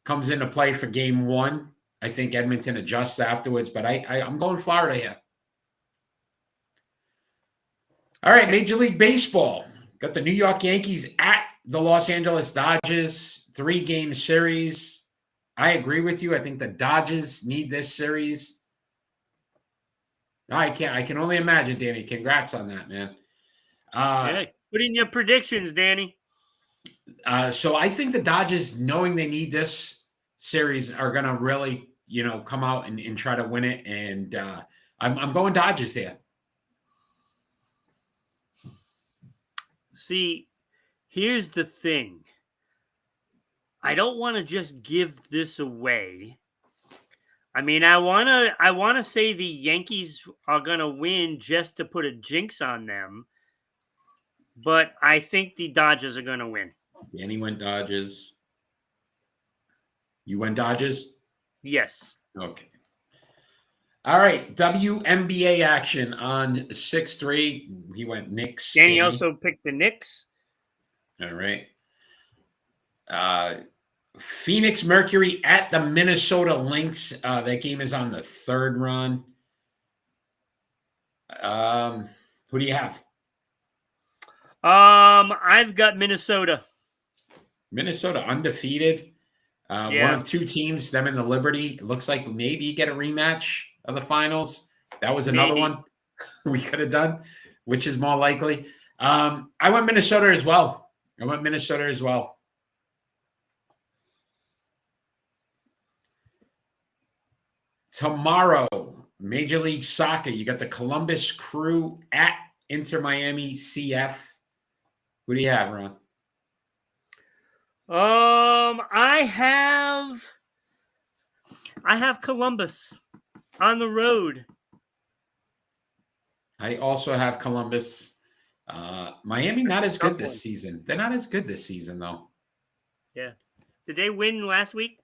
comes into play for Game 1. I think Edmonton adjusts afterwards, but I'm going Florida here. All right, Major League Baseball. Got the New York Yankees at the Los Angeles Dodgers. 3-game series. I agree with you. I think the Dodgers need this series. I can only imagine, Danny. Congrats on that, man. Put in your predictions, Danny. So I think the Dodgers, knowing they need this series, are going to really, come out and try to win it. And I'm going Dodgers here. See, here's the thing. I don't want to just give this away. I mean, I want to say the Yankees are going to win just to put a jinx on them. But I think the Dodgers are going to win. Danny went Dodgers. You went Dodgers? Yes. Okay. All right. WNBA action on 6-3. He went Knicks. Danny also picked the Knicks. All right. Phoenix Mercury at the Minnesota Lynx. That game is on the 3rd run. Who do you have? I've got Minnesota. Minnesota undefeated. One of 2 teams, them and the Liberty. It looks like maybe you get a rematch of the finals. That was another one we could have done, which is more likely. I went Minnesota as well. Tomorrow, Major League Soccer, you got the Columbus Crew at Inter Miami CF. Who do you have, Ron? I have Columbus on the road. I also have Columbus. Miami not as good this season. They're not as good this season, though. Yeah. Did they win last week?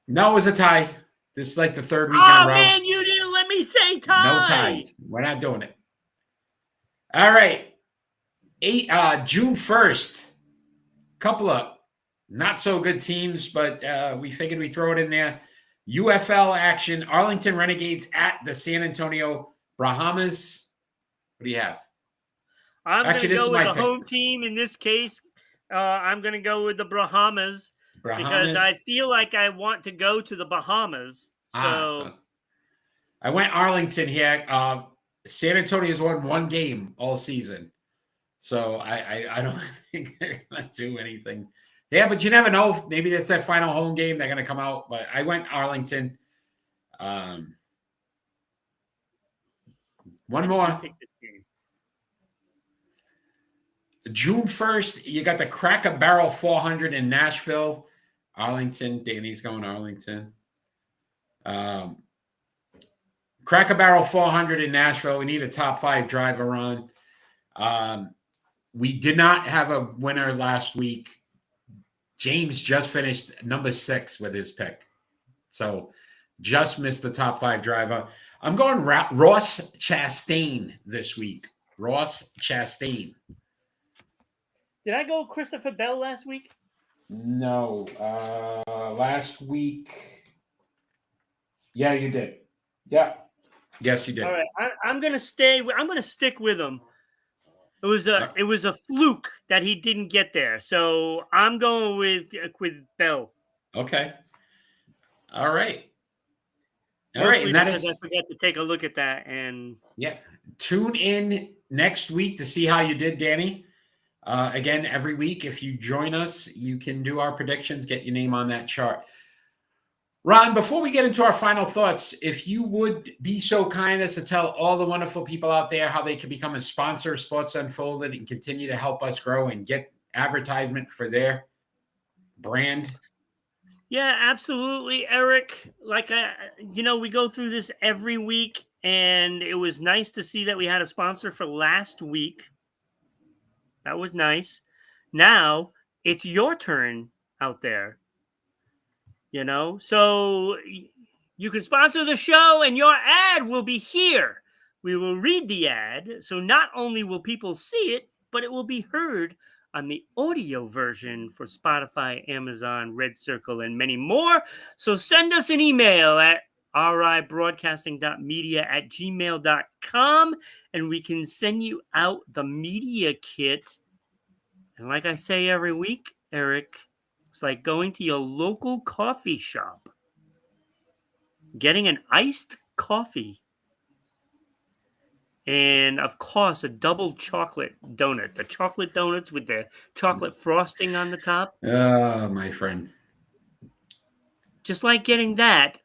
No, it was a tie. This is like the 3rd week in a row. Oh, man, you didn't let me say tie. No ties. We're not doing it. All right. June 1st. Couple of not so good teams, but we figured we'd throw it in there. UFL action. Arlington Renegades at the San Antonio Brahmas. What do you have? I'm going to go with the home team in this case. I'm going to go with the Bahamas. Because I feel like I want to go to the Bahamas. So I went Arlington here. San Antonio's won 1 game all season. So I don't think they're going to do anything. Yeah, but you never know. Maybe that's their final home game. They're going to come out. But I went Arlington. One more. June 1st, you got the Cracker Barrel 400 in Nashville. Arlington. Danny's going Arlington. Cracker Barrel 400 in Nashville. We need a top 5 driver on. We did not have a winner last week. James just finished number 6 with his pick. So Just missed the top 5 driver. I'm going Ross Chastain this week. Ross Chastain. Did I go Christopher Bell last week? No. Last week. Yeah, you did. Yeah. Yes, you did. All right. I'm gonna stick with him. It was a fluke that he didn't get there. So I'm going with Bell. Okay. All right. All Mostly right. And that because is. I forgot to take a look at that. And yeah. Tune in next week to see how you did, Danny. Again, every week, if you join us, you can do our predictions, get your name on that chart. Ron, before we get into our final thoughts, if you would be so kind as to tell all the wonderful people out there how they can become a sponsor of Sports Unfolded and continue to help us grow and get advertisement for their brand. yeah, absolutely, Eric. Like we go through this every week, and it was nice to see that we had a sponsor for last week. That was nice. Now it's your turn out there. So you can sponsor the show and your ad will be here. We will read the ad. So not only will people see it, but it will be heard on the audio version for Spotify, Amazon, Red Circle, and many more. So send us an email at ribroadcasting.media@gmail.com and we can send you out the media kit. And like I say every week, Eric, it's like going to your local coffee shop, getting an iced coffee, and of course, a double chocolate donut. The chocolate donuts with the chocolate frosting on the top. Oh, my friend. Just like getting that,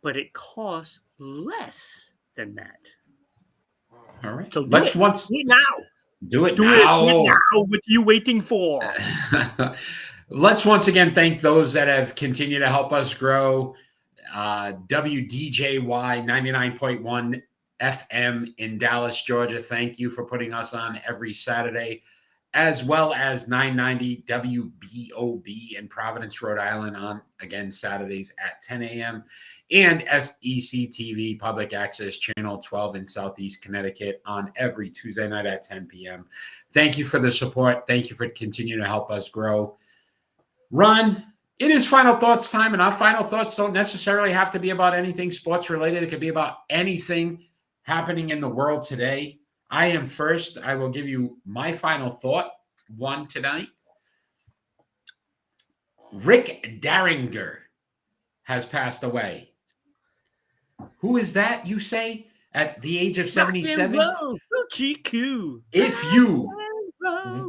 but it costs less than that. All right. So do it now. Do it now. What are you waiting for? Let's once again thank those that have continued to help us grow. WDJY 99.1 FM in Dallas, Georgia. Thank you for putting us on every Saturday, as well as 990 WBOB in Providence, Rhode Island on, again, Saturdays at 10 a.m. And SEC TV, Public Access Channel 12 in Southeast Connecticut on every Tuesday night at 10 p.m. Thank you for the support. Thank you for continuing to help us grow. Ron, it is final thoughts time, and our final thoughts don't necessarily have to be about anything sports related. It could be about anything happening in the world today. I am first. I will give you my final thought, one tonight. Rick Derringer has passed away. Who is that, you say, at the age of 77? If you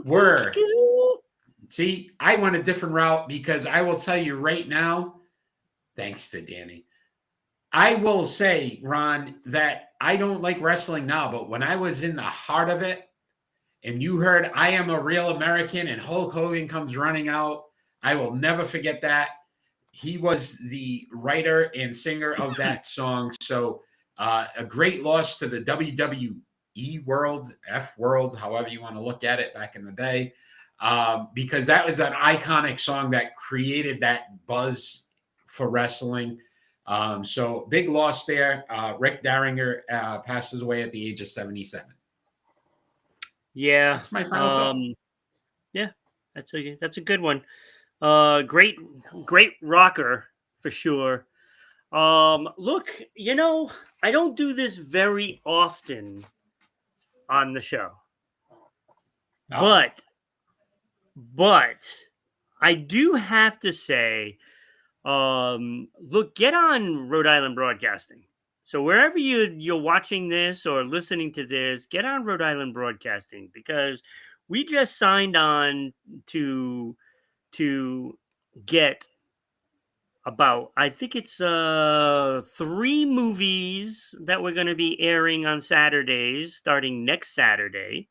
were... See, I went a different route because I will tell you right now, thanks to Danny, I will say, Ron, that I don't like wrestling now, but when I was in the heart of it and you heard I Am a Real American and Hulk Hogan comes running out, I will never forget that. He was the writer and singer of that song. So a great loss to the WWE world, F world, however you want to look at it back in the day. Because that was an iconic song that created that buzz for wrestling. So big loss there. Rick Derringer passes away at the age of 77. Yeah. That's my final thought. Yeah, that's a good one. Great rocker for sure. Look, I don't do this very often on the show. Oh. But I do have to say, look, get on Rhode Island Broadcasting. So wherever you're watching this or listening to this, get on Rhode Island Broadcasting because we just signed on to get about, I think it's 3 movies that we're going to be airing on Saturdays starting next Saturday.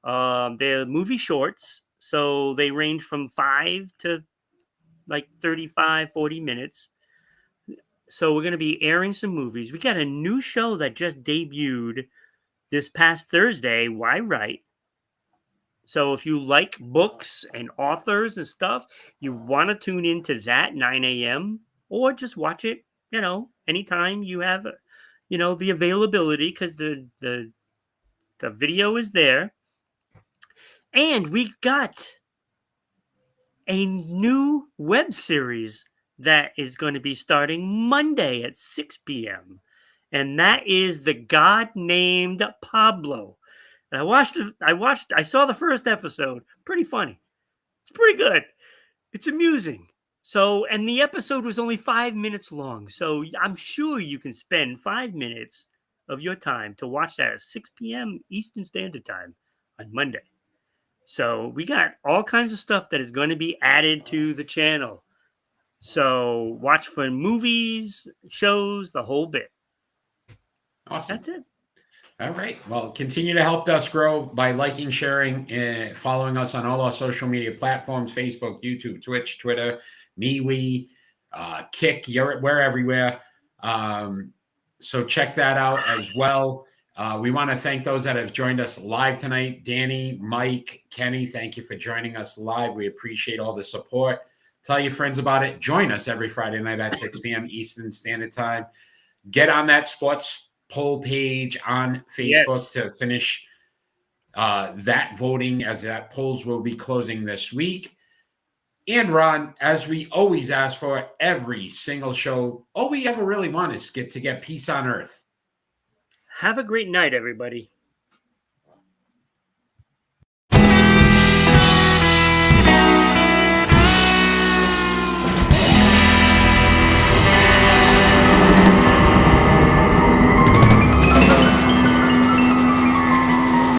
They're movie shorts. So they range from 5 to like 35, 40 minutes. So we're going to be airing some movies. We got a new show that just debuted this past Thursday, Why Write? So if you like books and authors and stuff, you want to tune into that 9 a.m. or just watch it, anytime you have, the availability, because the video is there. And we got a new web series that is going to be starting Monday at 6 p.m. And that is The God Named Pablo. And I saw the first episode. Pretty funny. It's pretty good. It's amusing. So, and the episode was only 5 minutes long. So I'm sure you can spend 5 minutes of your time to watch that at 6 p.m. Eastern Standard Time on Monday. So we got all kinds of stuff that is going to be added to the channel. So watch for movies, shows, the whole bit. Awesome. That's it. All right. Well, continue to help us grow by liking, sharing, and following us on all our social media platforms: Facebook, YouTube, Twitch, Twitter, MeWe, Kick. We're everywhere. So check that out as well. We want to thank those that have joined us live tonight. Danny, Mike, Kenny, thank you for joining us live. We appreciate all the support. Tell your friends about it. Join us every Friday night at 6 p.m. Eastern Standard Time. Get on that sports poll page on Facebook to finish that voting, as that polls will be closing this week. And Ron, as we always ask for every single show, all we ever really want is to get peace on earth. Have a great night, everybody.